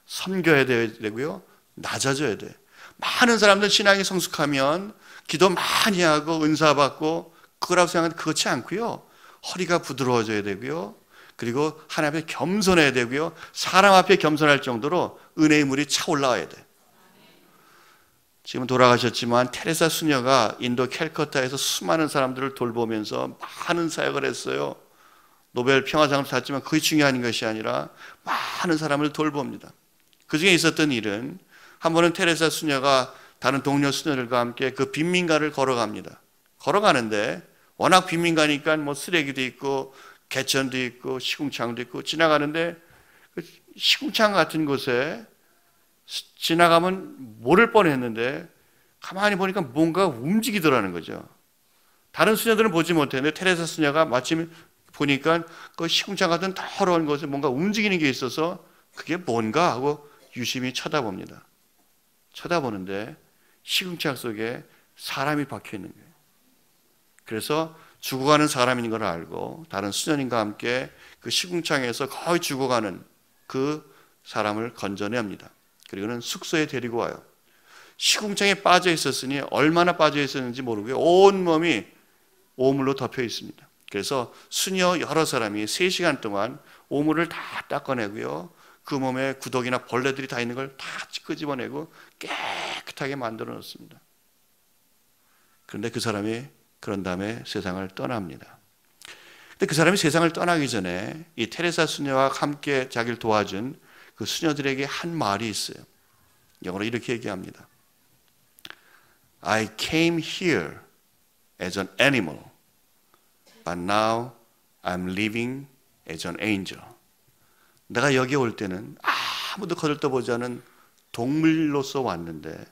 섬겨야 되고요. 낮아져야 돼요. 많은 사람들 신앙이 성숙하면 기도 많이 하고 은사 받고 그거라고 생각하는데 그렇지 않고요. 허리가 부드러워져야 되고요. 그리고 하나님 앞에 겸손해야 되고요. 사람 앞에 겸손할 정도로 은혜의 물이 차올라와야 돼요. 지금 돌아가셨지만 테레사 수녀가 인도 캘커타에서 수많은 사람들을 돌보면서 많은 사역을 했어요. 노벨 평화상을 탔지만 그게 중요한 것이 아니라 많은 사람을 돌봅니다. 그 중에 있었던 일은 한 번은 테레사 수녀가 다른 동료 수녀들과 함께 그 빈민가를 걸어갑니다. 걸어가는데 워낙 빈민가니까 뭐 쓰레기도 있고 개천도 있고 시궁창도 있고 지나가는데 그 시궁창 같은 곳에 지나가면 모를 뻔했는데 가만히 보니까 뭔가 움직이더라는 거죠. 다른 수녀들은 보지 못했는데 테레사 수녀가 마침 보니까 그 시궁창 같은 더러운 곳에 뭔가 움직이는 게 있어서 그게 뭔가 하고 유심히 쳐다봅니다. 쳐다보는데 시궁창 속에 사람이 박혀 있는 거예요. 그래서 죽어가는 사람인 걸 알고 다른 수녀님과 함께 그 시궁창에서 거의 죽어가는 그 사람을 건져냅니다. 그리고는 숙소에 데리고 와요. 시궁창에 빠져 있었으니 얼마나 빠져 있었는지 모르고요. 온 몸이 오물로 덮여 있습니다. 그래서 수녀 여러 사람이 3시간 동안 오물을 다 닦아내고요. 그 몸에 구더기나 벌레들이 다 있는 걸 다 끄집어내고 깨끗하게 만들어 놓습니다. 그런데 그 사람이 그런 다음에 세상을 떠납니다. 근데 그 사람이 세상을 떠나기 전에 이 테레사 수녀와 함께 자기를 도와준 그 수녀들에게 한 말이 있어요. 영어로 이렇게 얘기합니다. I came here as an animal, but now I'm living as an angel. 내가 여기 올 때는 아무도 거들떠보지 않은 동물로서 왔는데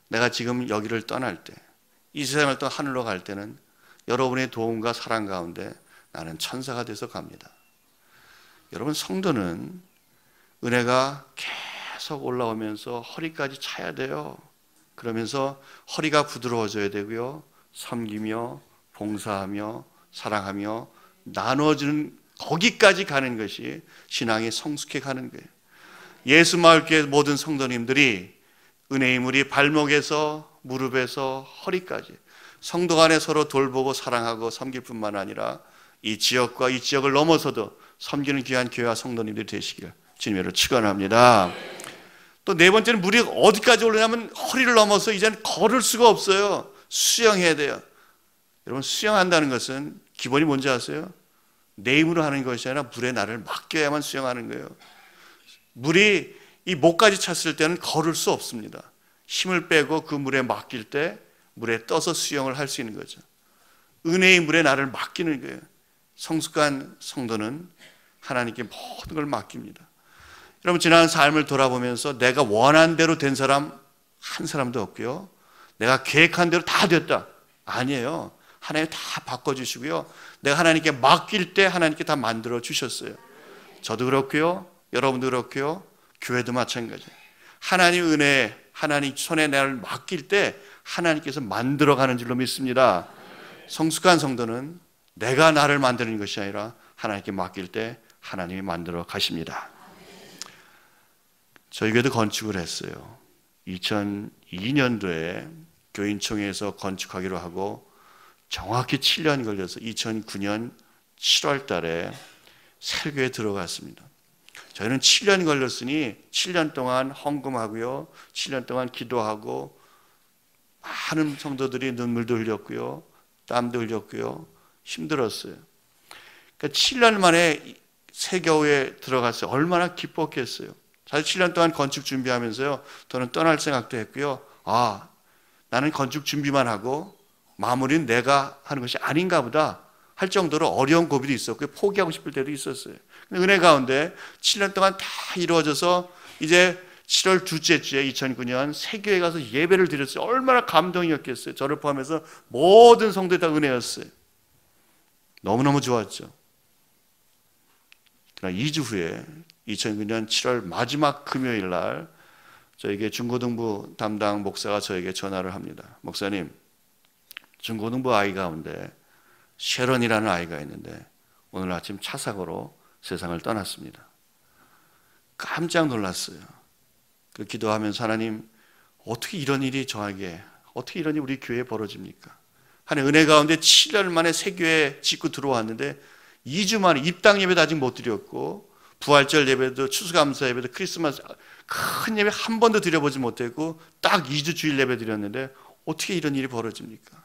내가 지금 여기를 떠날 때, 이 세상을 떠나 하늘로 갈 때는 여러분의 도움과 사랑 가운데 나는 천사가 돼서 갑니다. 여러분 성도는 은혜가 계속 올라오면서 허리까지 차야 돼요. 그러면서 허리가 부드러워져야 되고요. 섬기며 봉사하며 사랑하며 나눠주는 거기까지 가는 것이 신앙이 성숙해 가는 거예요. 예수마을교회 모든 성도님들이 은혜의 물이 발목에서 무릎에서 허리까지 성도 간에 서로 돌보고 사랑하고 섬길 뿐만 아니라 이 지역과 이 지역을 넘어서도 섬기는 귀한 교회와 성도님들이 되시길 주님으로 축원합니다. 또 네 번째는 물이 어디까지 오르냐면 허리를 넘어서 이제는 걸을 수가 없어요. 수영해야 돼요. 여러분 수영한다는 것은 기본이 뭔지 아세요? 내 힘으로 하는 것이 아니라 물에 나를 맡겨야만 수영하는 거예요. 물이 이 목까지 찼을 때는 걸을 수 없습니다. 힘을 빼고 그 물에 맡길 때 물에 떠서 수영을 할 수 있는 거죠. 은혜의 물에 나를 맡기는 거예요. 성숙한 성도는 하나님께 모든 걸 맡깁니다. 여러분 지난 삶을 돌아보면서 내가 원한 대로 된 사람 한 사람도 없고요. 내가 계획한 대로 다 됐다. 아니에요. 하나님 다 바꿔주시고요. 내가 하나님께 맡길 때 하나님께 다 만들어 주셨어요. 저도 그렇고요. 여러분도 그렇고요. 교회도 마찬가지예요. 하나님 은혜, 하나님 손에 나를 맡길 때 하나님께서 만들어가는 줄로 믿습니다. 성숙한 성도는 내가 나를 만드는 것이 아니라 하나님께 맡길 때 하나님이 만들어 가십니다. 저희 교회도 건축을 했어요. 2002년도에 교인총회에서 건축하기로 하고 정확히 7년 걸려서 2009년 7월 달에 설교에 들어갔습니다. 저희는 7년 걸렸으니 7년 동안 헌금하고요. 7년 동안 기도하고 많은 성도들이 눈물도 흘렸고요. 땀도 흘렸고요. 힘들었어요. 그러니까 7년 만에 세교회에 들어갔어요. 얼마나 기뻤겠어요. 사실 7년 동안 건축 준비하면서요. 저는 떠날 생각도 했고요. 나는 건축 준비만 하고 마무리는 내가 하는 것이 아닌가 보다 할 정도로 어려운 고비도 있었고 포기하고 싶을 때도 있었어요. 은혜 가운데 7년 동안 다 이루어져서 이제 7월 둘째 주에 2009년 세교회 가서 예배를 드렸어요. 얼마나 감동이었겠어요. 저를 포함해서 모든 성도들이 다 은혜였어요. 너무너무 좋았죠. 그러나 2주 후에 2009년 7월 마지막 금요일 날 저에게 중고등부 담당 목사가 저에게 전화를 합니다. 목사님, 중고등부 아이 가운데 쉐런이라는 아이가 있는데 오늘 아침 차 사고로 세상을 떠났습니다. 깜짝 놀랐어요. 그 기도하면서 하나님, 어떻게 이런 일이 저에게, 어떻게 이런 일이 우리 교회에 벌어집니까? 하나님 은혜 가운데 7년 만에 새 교회 짓고 들어왔는데 2주 만에 입당 예배도 아직 못 드렸고 부활절 예배도 추수감사 예배도 크리스마스 큰 예배 한 번도 드려보지 못했고 딱 2주 주일 예배 드렸는데 어떻게 이런 일이 벌어집니까?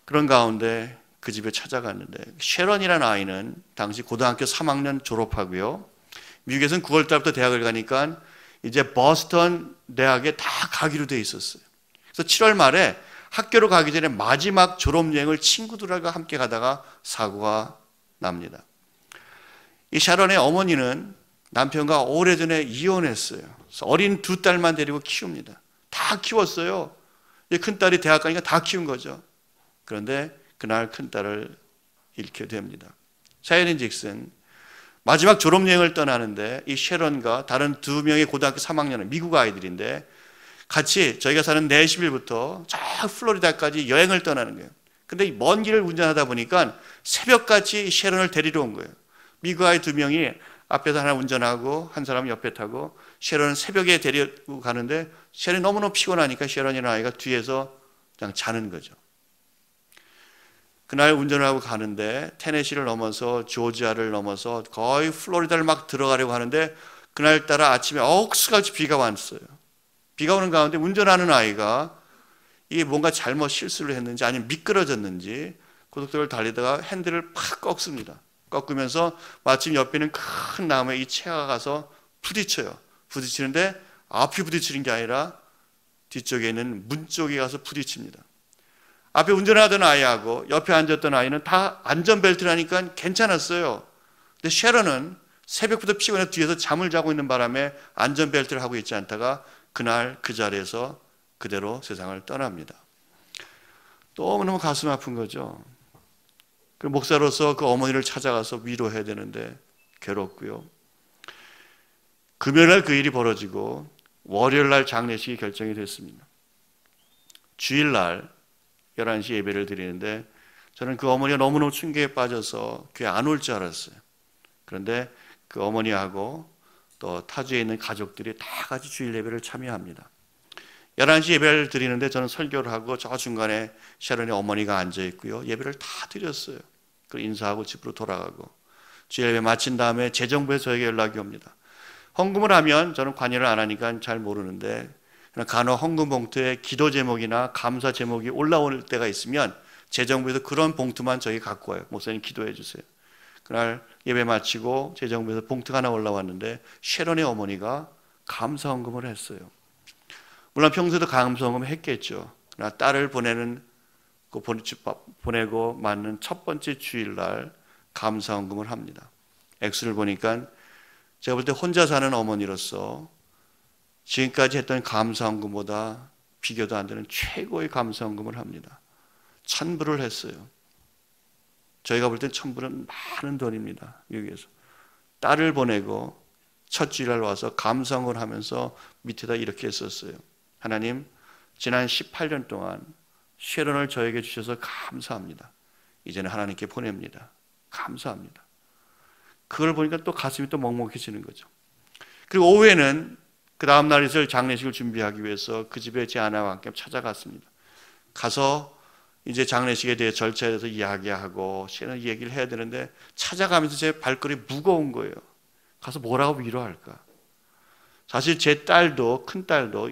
그런 가운데 그 집에 찾아갔는데 쉐런이라는 아이는 당시 고등학교 3학년 졸업하고요. 미국에서는 9월 달부터 대학을 가니까 이제 버스턴 대학에 다 가기로 돼 있었어요. 그래서 7월 말에 학교로 가기 전에 마지막 졸업여행을 친구들과 함께 가다가 사고가 납니다. 이 샤론의 어머니는 남편과 오래전에 이혼했어요. 그래서 어린 2딸만 데리고 키웁니다. 다 키웠어요. 큰딸이 대학 가니까 다 키운 거죠. 그런데 그날 큰딸을 잃게 됩니다. 사연인즉슨 마지막 졸업여행을 떠나는데 이 쉐런과 다른 2명의 고등학교 3학년은 미국 아이들인데 같이 저희가 사는 내시빌부터 저 플로리다까지 여행을 떠나는 거예요. 근데 먼 길을 운전하다 보니까 새벽같이 쉐런을 데리러 온 거예요. 미국 아이 2명이 앞에서 하나 운전하고 한 사람은 옆에 타고 쉐런은 새벽에 데리고 가는데 쉐런이 너무너무 피곤하니까 쉐런이라는 아이가 뒤에서 그냥 자는 거죠. 그날 운전을 하고 가는데 테네시를 넘어서 조지아를 넘어서 거의 플로리다를 막 들어가려고 하는데 그날따라 아침에 억수같이 비가 왔어요. 비가 오는 가운데 운전하는 아이가 이게 뭔가 잘못 실수를 했는지 아니면 미끄러졌는지 고속도로를 달리다가 핸들을 팍 꺾습니다. 꺾으면서 마침 옆에 있는 큰 나무에 이 차가 가서 부딪혀요. 부딪히는데 앞이 부딪히는 게 아니라 뒤쪽에 있는 문 쪽에 가서 부딪힙니다. 앞에 운전하던 아이하고 옆에 앉았던 아이는 다 안전벨트를 하니까 괜찮았어요. 근데 쉐런은 새벽부터 피곤해서 뒤에서 잠을 자고 있는 바람에 안전벨트를 하고 있지 않다가 그날 그 자리에서 그대로 세상을 떠납니다. 너무너무 가슴 아픈 거죠. 그 목사로서 그 어머니를 찾아가서 위로해야 되는데 괴롭고요. 금요일날 그 일이 벌어지고 월요일날 장례식이 결정이 됐습니다. 주일날 11시 예배를 드리는데 저는 그 어머니가 너무너무 충격에 빠져서 교회 안 올 줄 알았어요. 그런데 그 어머니하고 또 타주에 있는 가족들이 다 같이 주일 예배를 참여합니다. 11시 예배를 드리는데 저는 설교를 하고 저 중간에 샤론의 어머니가 앉아 있고요. 예배를 다 드렸어요. 그리고 인사하고 집으로 돌아가고 주일 예배 마친 다음에 재정부에서 저에게 연락이 옵니다. 헌금을 하면 저는 관여를 안 하니까 잘 모르는데 간혹 헌금 봉투에 기도 제목이나 감사 제목이 올라올 때가 있으면 재정부에서 그런 봉투만 저희 갖고 와요. 목사님 기도해 주세요. 그날 예배 마치고 재정부에서 봉투가 하나 올라왔는데 쉐런의 어머니가 감사 헌금을 했어요. 물론 평소에도 감사 헌금을 했겠죠. 그러나 딸을 보내고 맞는 첫 번째 주일날 감사 헌금을 합니다. 액수를 보니까 제가 볼 때 혼자 사는 어머니로서 지금까지 했던 감사헌금보다 비교도 안 되는 최고의 감사헌금을 합니다. 1,000불을 했어요. 저희가 볼 땐 1,000불은 많은 돈입니다. 미국에서. 딸을 보내고 첫 주일날 와서 감사헌금을 하면서 밑에다 이렇게 했었어요. 하나님, 지난 18년 동안 쉐런을 저에게 주셔서 감사합니다. 이제는 하나님께 보냅니다. 감사합니다. 그걸 보니까 또 가슴이 또 먹먹해지는 거죠. 그리고 오후에는 그 다음날 있을 장례식을 준비하기 위해서 그 집에 제 아내와 함께 찾아갔습니다. 가서 이제 장례식에 대해 절차에 대해서 이야기하고 쉐런 얘기를 해야 되는데 찾아가면서 제 발걸이 무거운 거예요. 가서 뭐라고 위로할까? 사실 제 딸도 큰딸도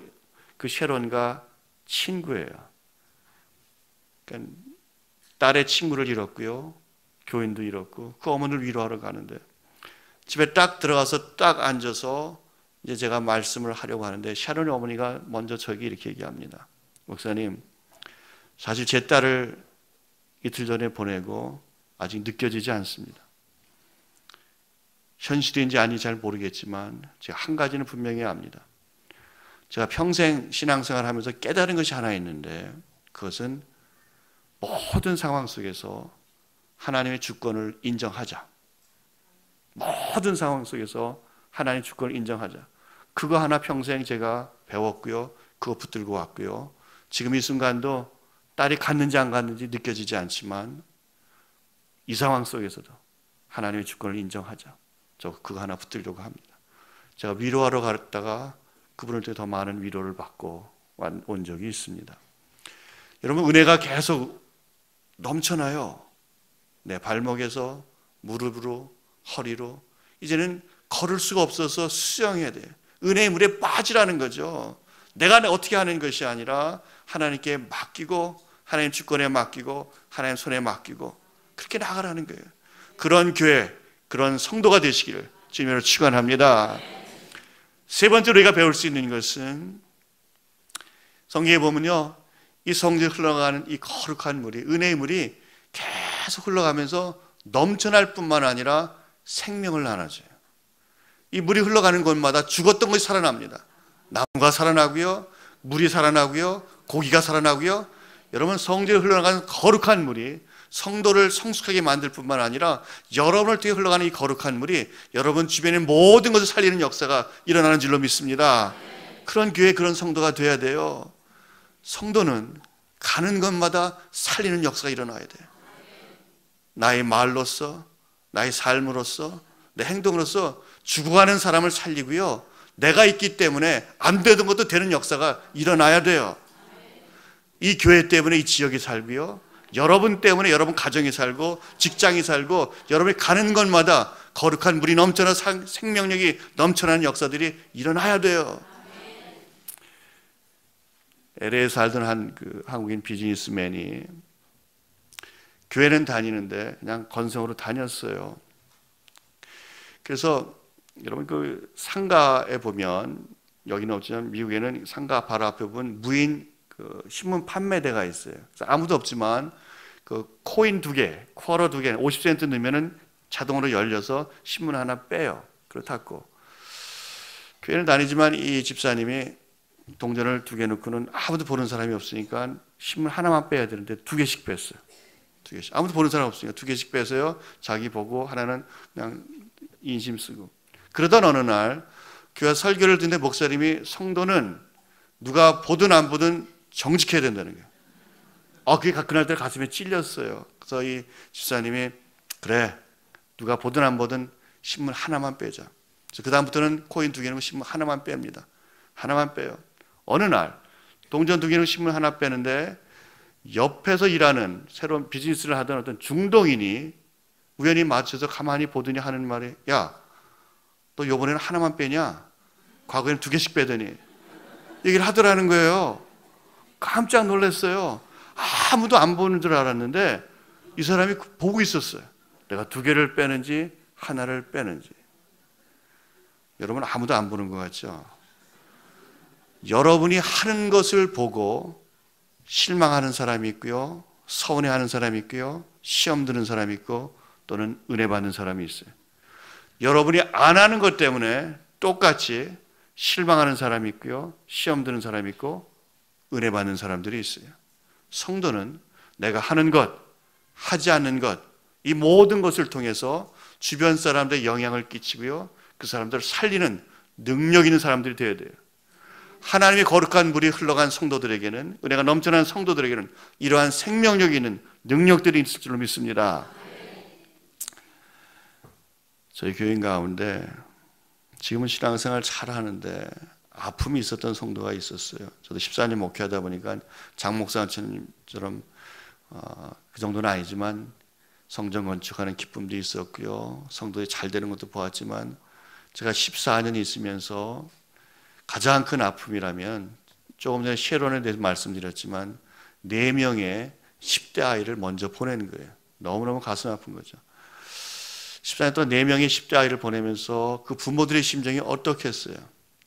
그 쉐런과 친구예요. 그러니까 딸의 친구를 잃었고요. 교인도 잃었고 그 어머니를 위로하러 가는데 집에 딱 들어가서 딱 앉아서 이제 제가 말씀을 하려고 하는데 샤론의 어머니가 먼저 저에게 이렇게 얘기합니다. 목사님, 사실 제 딸을 이틀 전에 보내고 아직 느껴지지 않습니다. 현실인지 아닌지 잘 모르겠지만 제가 한 가지는 분명히 압니다. 제가 평생 신앙생활을 하면서 깨달은 것이 하나 있는데 그것은 모든 상황 속에서 하나님의 주권을 인정하자. 모든 상황 속에서 하나님의 주권을 인정하자. 그거 하나 평생 제가 배웠고요. 그거 붙들고 왔고요. 지금 이 순간도 딸이 갔는지 안 갔는지 느껴지지 않지만 이 상황 속에서도 하나님의 주권을 인정하자. 저 그거 하나 붙들려고 합니다. 제가 위로하러 갔다가 그분을 통해 더 많은 위로를 받고 온 적이 있습니다. 여러분, 은혜가 계속 넘쳐나요. 내 발목에서 무릎으로 허리로 이제는 걸을 수가 없어서 수영해야 돼요. 은혜의 물에 빠지라는 거죠. 내가 어떻게 하는 것이 아니라 하나님께 맡기고 하나님 주권에 맡기고 하나님 손에 맡기고 그렇게 나가라는 거예요. 그런 교회, 그런 성도가 되시기를 주님으로 축원합니다. 세 번째로 우리가 배울 수 있는 것은 성경에 보면요, 이 성전에 흘러가는 이 거룩한 물이, 은혜의 물이 계속 흘러가면서 넘쳐날 뿐만 아니라 생명을 나눠줘요. 이 물이 흘러가는 곳마다 죽었던 것이 살아납니다. 나무가 살아나고요, 물이 살아나고요, 고기가 살아나고요. 여러분, 성전에 흘러가는 거룩한 물이 성도를 성숙하게 만들 뿐만 아니라 여러분을 통해 흘러가는 이 거룩한 물이 여러분 주변의 모든 것을 살리는 역사가 일어나는 줄로 믿습니다. 그런 교회, 그런 성도가 돼야 돼요. 성도는 가는 곳마다 살리는 역사가 일어나야 돼요. 나의 말로서, 나의 삶으로서, 내 행동으로서 죽어가는 사람을 살리고요, 내가 있기 때문에 안 되던 것도 되는 역사가 일어나야 돼요. 이 교회 때문에 이 지역이 살고요, 여러분 때문에 여러분 가정이 살고 직장이 살고 여러분이 가는 곳마다 거룩한 물이 넘쳐나 생명력이 넘쳐나는 역사들이 일어나야 돼요. LA에 살던 한 한국인 비즈니스맨이 교회는 다니는데 그냥 건성으로 다녔어요. 그래서 여러분, 그 상가에 보면, 여기는 없지만 미국에는 상가 바로 앞에 보면 무인 신문 판매대가 있어요. 그래서 아무도 없지만 그 코인 2개, 쿼러 2개, 50센트 넣으면은 자동으로 열려서 신문 하나 빼요. 그렇다고. 교회는 다니지만 이 집사님이 동전을 2개 넣고는 아무도 보는 사람이 없으니까 신문 하나만 빼야 되는데 2개씩 뺐어요. 2개씩. 아무도 보는 사람 없으니까 2개씩 빼서요. 자기 보고 하나는 그냥 인심 쓰고. 그러던 어느 날 교회 설교를 듣는데 목사님이 성도는 누가 보든 안 보든 정직해야 된다는 거예요. 그게 그날따라 가슴에 찔렸어요. 그래서 이 집사님이 그래, 누가 보든 안 보든 신문 하나만 빼자. 그래서 그 다음부터는 코인 2개는 신문 하나만 뺍니다. 하나만 빼요. 어느 날 동전 2개는 신문 하나 빼는데 옆에서 일하는 새로운 비즈니스를 하던 어떤 중동인이 우연히 맞춰서 가만히 보더니 하는 말이, 야, 너 이번에는 하나만 빼냐? 과거에는 2개씩 빼더니 얘기를 하더라는 거예요. 깜짝 놀랐어요. 아무도 안 보는 줄 알았는데 이 사람이 보고 있었어요. 내가 2개를 빼는지 하나를 빼는지. 여러분, 아무도 안 보는 것 같죠? 여러분이 하는 것을 보고 실망하는 사람이 있고요, 서운해하는 사람이 있고요, 시험 드는 사람이 있고 또는 은혜 받는 사람이 있어요. 여러분이 안 하는 것 때문에 똑같이 실망하는 사람이 있고요, 시험 드는 사람이 있고 은혜 받는 사람들이 있어요. 성도는 내가 하는 것, 하지 않는 것, 이 모든 것을 통해서 주변 사람들에 영향을 끼치고요, 그 사람들을 살리는 능력 있는 사람들이 되어야 돼요. 하나님의 거룩한 물이 흘러간 성도들에게는, 은혜가 넘쳐나는 성도들에게는 이러한 생명력이 있는 능력들이 있을 줄로 믿습니다. 저희 교인 가운데 지금은 신앙생활 잘하는데 아픔이 있었던 성도가 있었어요. 저도 14년 목회하다 보니까 장 목사님처럼 그 정도는 아니지만 성전 건축하는 기쁨도 있었고요, 성도들이 잘 되는 것도 보았지만, 제가 14년 있으면서 가장 큰 아픔이라면, 조금 전에 쉐론에 대해서 말씀드렸지만 4명의 10대 아이를 먼저 보내는 거예요. 너무너무 가슴 아픈 거죠. 14년 동안 4명의 10대 아이를 보내면서 그 부모들의 심정이 어떻겠어요?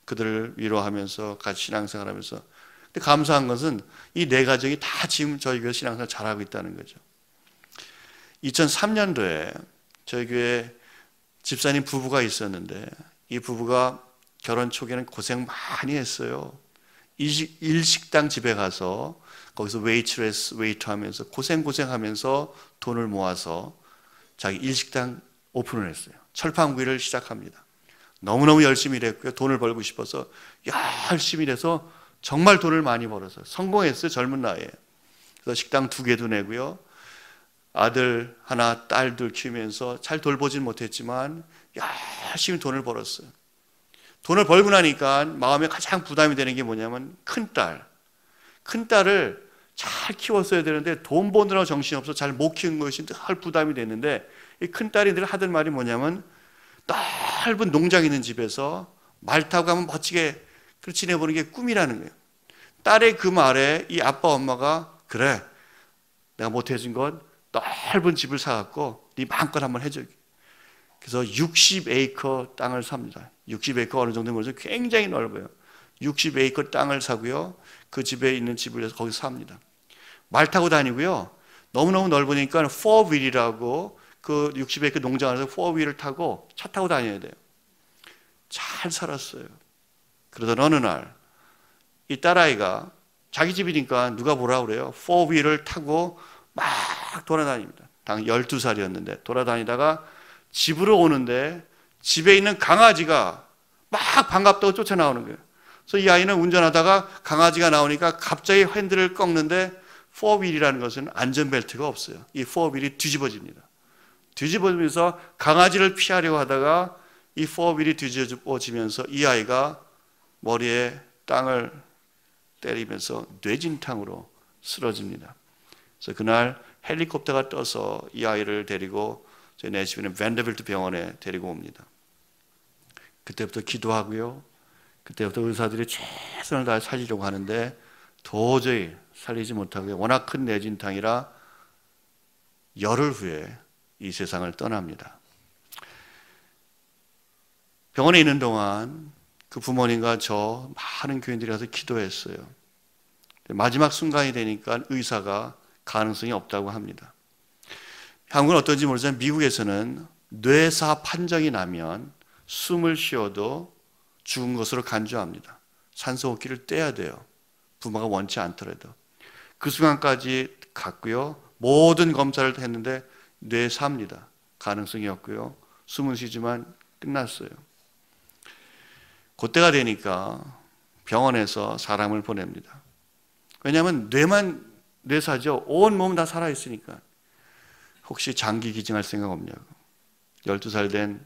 그들을 위로하면서 같이 신앙생활하면서. 근데 감사한 것은 이 4가정이 다 지금 저희 교회 신앙생활 잘하고 있다는 거죠. 2003년도에 저희 교회 집사님 부부가 있었는데, 이 부부가 결혼 초기에는 고생 많이 했어요. 일식당 집에 가서 거기서 웨이터 하면서 고생하면서 돈을 모아서 자기 일식당 오픈을 했어요. 철판구이를 시작합니다. 너무너무 열심히 일했고요. 돈을 벌고 싶어서 열심히 일해서 정말 돈을 많이 벌어서 성공했어요. 젊은 나이에. 그래서 식당 2개도 내고요. 아들 하나, 딸 둘 키우면서 잘 돌보진 못했지만 열심히 돈을 벌었어요. 돈을 벌고 나니까 마음에 가장 부담이 되는 게 뭐냐면 큰딸을 잘 키웠어야 되는데 돈 버느라고 정신없어 잘 못 키운 것이 늘 부담이 됐는데, 이 큰딸이 늘 하던 말이 뭐냐면 넓은 농장 있는 집에서 말 타고 가면 멋지게 지내보는 게 꿈이라는 거예요. 딸의 그 말에 이 아빠 엄마가 그래, 내가 못해준 건 넓은 집을 사갖고 네 마음껏 한번 해줘. 그래서 60에이커 땅을 삽니다. 60에이커 어느 정도 모르죠? 굉장히 넓어요. 60에이커 땅을 사고요. 그 집에 있는 집을 해서 거기서 삽니다. 말 타고 다니고요. 너무너무 넓으니까 4휠이라고 그 60에이커 농장 안에서 4휠을 타고 차 타고 다녀야 돼요. 잘 살았어요. 그러던 어느 날 이 딸아이가 자기 집이니까 누가 뭐라 그래요? 4휠을 타고 막 돌아다닙니다. 당 12살이었는데 돌아다니다가 집으로 오는데 집에 있는 강아지가 막 반갑다고 쫓아나오는 거예요. 그래서 이 아이는 운전하다가 강아지가 나오니까 갑자기 핸들을 꺾는데 4휠이라는 것은 안전벨트가 없어요. 이 4휠이 뒤집어집니다. 뒤집어지면서 강아지를 피하려고 하다가 이 4휠이 뒤집어지면서 이 아이가 머리에 땅을 때리면서 뇌진탕으로 쓰러집니다. 그래서 그날 헬리콥터가 떠서 이 아이를 데리고 저희 내시비는 밴더빌트 병원에 데리고 옵니다. 그때부터 기도하고요. 그때부터 의사들이 최선을 다해 살리려고 하는데 도저히 살리지 못하고요. 워낙 큰 뇌진탕이라 열흘 후에 이 세상을 떠납니다. 병원에 있는 동안 그 부모님과 저 많은 교인들이 가서 기도했어요. 마지막 순간이 되니까 의사가 가능성이 없다고 합니다. 한국은 어떤지 모르지만 미국에서는 뇌사 판정이 나면 숨을 쉬어도 죽은 것으로 간주합니다. 산소호흡기를 떼야 돼요. 부모가 원치 않더라도. 그 순간까지 갔고요. 모든 검사를 했는데 뇌사입니다. 가능성이 없고요. 숨은 쉬지만 끝났어요. 그때가 되니까 병원에서 사람을 보냅니다. 왜냐하면 뇌만 뇌사죠. 온 몸 다 살아있으니까. 혹시 장기 기증할 생각 없냐고 12살 된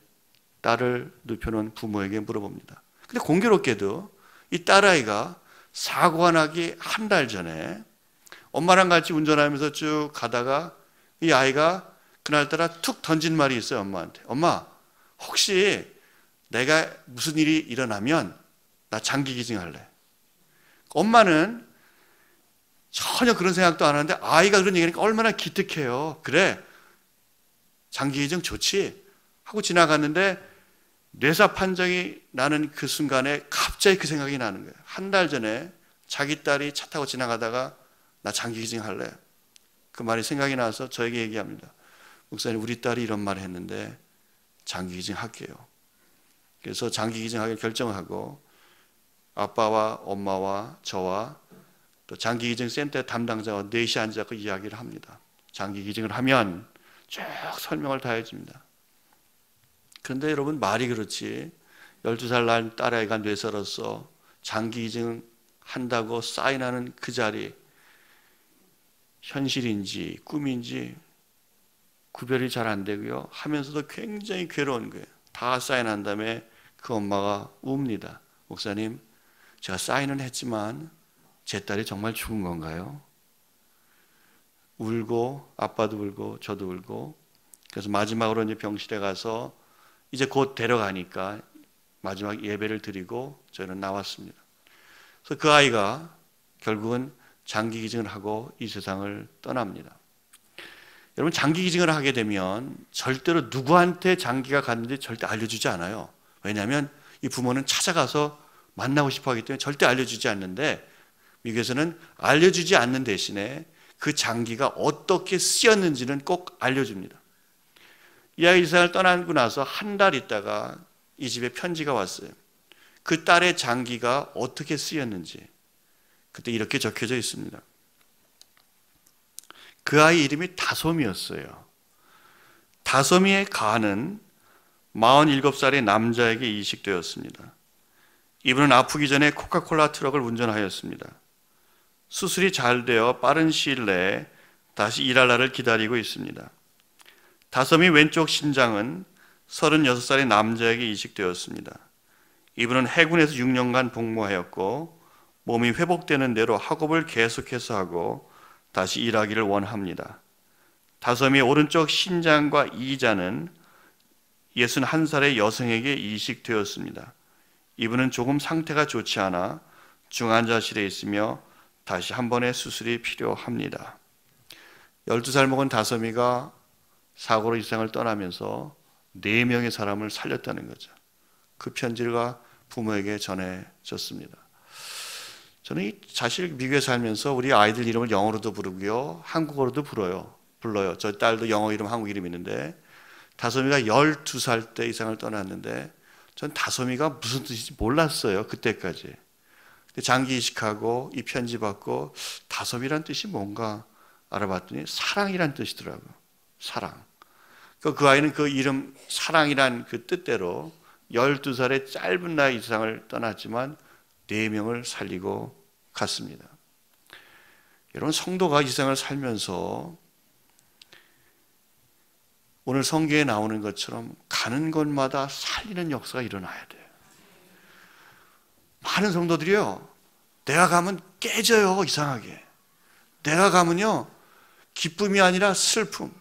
딸을 눕혀놓은 부모에게 물어봅니다. 근데 공교롭게도 이 딸아이가 사고가 나기 한 달 전에 엄마랑 같이 운전하면서 쭉 가다가 이 아이가 그날따라 툭 던진 말이 있어요. 엄마한테. 엄마, 혹시 내가 무슨 일이 일어나면 나 장기 기증할래. 엄마는 전혀 그런 생각도 안 하는데 아이가 그런 얘기하니까 얼마나 기특해요. 그래, 장기 기증 좋지 하고 지나갔는데 뇌사 판정이 나는 그 순간에 갑자기 그 생각이 나는 거예요. 한 달 전에 자기 딸이 차 타고 지나가다가 나 장기 기증할래. 그 말이 생각이 나서 저에게 얘기합니다. 목사님, 우리 딸이 이런 말을 했는데 장기 기증할게요. 그래서 장기 기증하기로 결정하고 아빠와 엄마와 저와 또 장기 기증 센터 담당자와 넷이 앉아서 이야기를 합니다. 장기 기증을 하면 쭉 설명을 다 해줍니다. 그런데 여러분, 말이 그렇지 12살 난 딸아이가 뇌사로서 장기 기증 한다고 사인하는 그 자리, 현실인지 꿈인지 구별이 잘 안 되고요. 하면서도 굉장히 괴로운 거예요. 다 사인한 다음에 그 엄마가 웁니다. 목사님, 제가 사인은 했지만 제 딸이 정말 죽은 건가요? 울고 아빠도 울고 저도 울고. 그래서 마지막으로 이제 병실에 가서 이제 곧 데려가니까 마지막 예배를 드리고 저는 나왔습니다. 그래서 그 아이가 결국은 장기 기증을 하고 이 세상을 떠납니다. 여러분, 장기 기증을 하게 되면 절대로 누구한테 장기가 갔는지 절대 알려주지 않아요. 왜냐하면 이 부모는 찾아가서 만나고 싶어 하기 때문에 절대 알려주지 않는데, 미국에서는 알려주지 않는 대신에 그 장기가 어떻게 쓰였는지는 꼭 알려줍니다. 이 아이 세상을 떠나고 나서 한 달 있다가 이 집에 편지가 왔어요. 그 딸의 장기가 어떻게 쓰였는지. 그때 이렇게 적혀져 있습니다. 그 아이 이름이 다솜이었어요. 다솜이의 가는 47살의 남자에게 이식되었습니다. 이분은 아프기 전에 코카콜라 트럭을 운전하였습니다. 수술이 잘 되어 빠른 시일 내에 다시 일할 날을 기다리고 있습니다. 다솜이 왼쪽 신장은 36살의 남자에게 이식되었습니다. 이분은 해군에서 6년간 복무하였고 몸이 회복되는 대로 학업을 계속해서 하고 다시 일하기를 원합니다. 다솜이 오른쪽 신장과 이자는 61살의 여성에게 이식되었습니다. 이분은 조금 상태가 좋지 않아 중환자실에 있으며 다시 한 번의 수술이 필요합니다. 12살 먹은 다솜이가 사고로 이 세상을 떠나면서 4명의 사람을 살렸다는 거죠. 그 편지가 부모에게 전해졌습니다. 저는 이 사실 미국에 살면서 우리 아이들 이름을 영어로도 부르고요, 한국어로도 불러요. 저희 딸도 영어 이름, 한국 이름 있는데, 다솜이가 12살 때 이 세상을 떠났는데 전 다솜이가 무슨 뜻인지 몰랐어요, 그때까지. 장기 이식하고 이 편지 받고 다솜이란 뜻이 뭔가 알아봤더니 사랑이란 뜻이더라고요. 사랑. 그 아이는 그 이름 사랑이란 그 뜻대로 12살의 짧은 나이 이 세상을 떠났지만 4명을 살리고 갔습니다. 여러분, 성도가 이 세상을 살면서 오늘 성경에 나오는 것처럼 가는 곳마다 살리는 역사가 일어나야 돼요. 많은 성도들이요, 내가 가면 깨져요, 이상하게. 내가 가면요, 기쁨이 아니라 슬픔.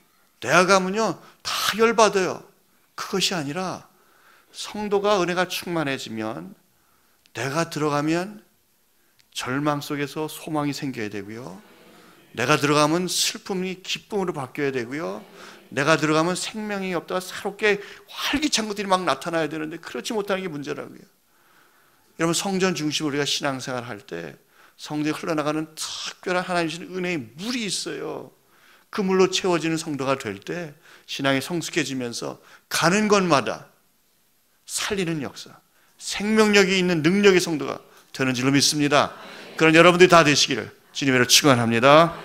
내가 가면요, 다 열받아요. 그것이 아니라 성도가 은혜가 충만해지면 내가 들어가면 절망 속에서 소망이 생겨야 되고요, 내가 들어가면 슬픔이 기쁨으로 바뀌어야 되고요, 내가 들어가면 생명이 없다가 새롭게 활기찬 것들이 막 나타나야 되는데 그렇지 못하는 게 문제라고요. 여러분, 성전 중심으로 우리가 신앙생활 할 때 성전에 흘러나가는 특별한 하나님 주신 은혜의 물이 있어요. 그 물로 채워지는 성도가 될 때 신앙이 성숙해지면서 가는 곳마다 살리는 역사, 생명력이 있는 능력의 성도가 되는 줄로 믿습니다. 그런 여러분들이 다 되시기를 주님으로 축원합니다.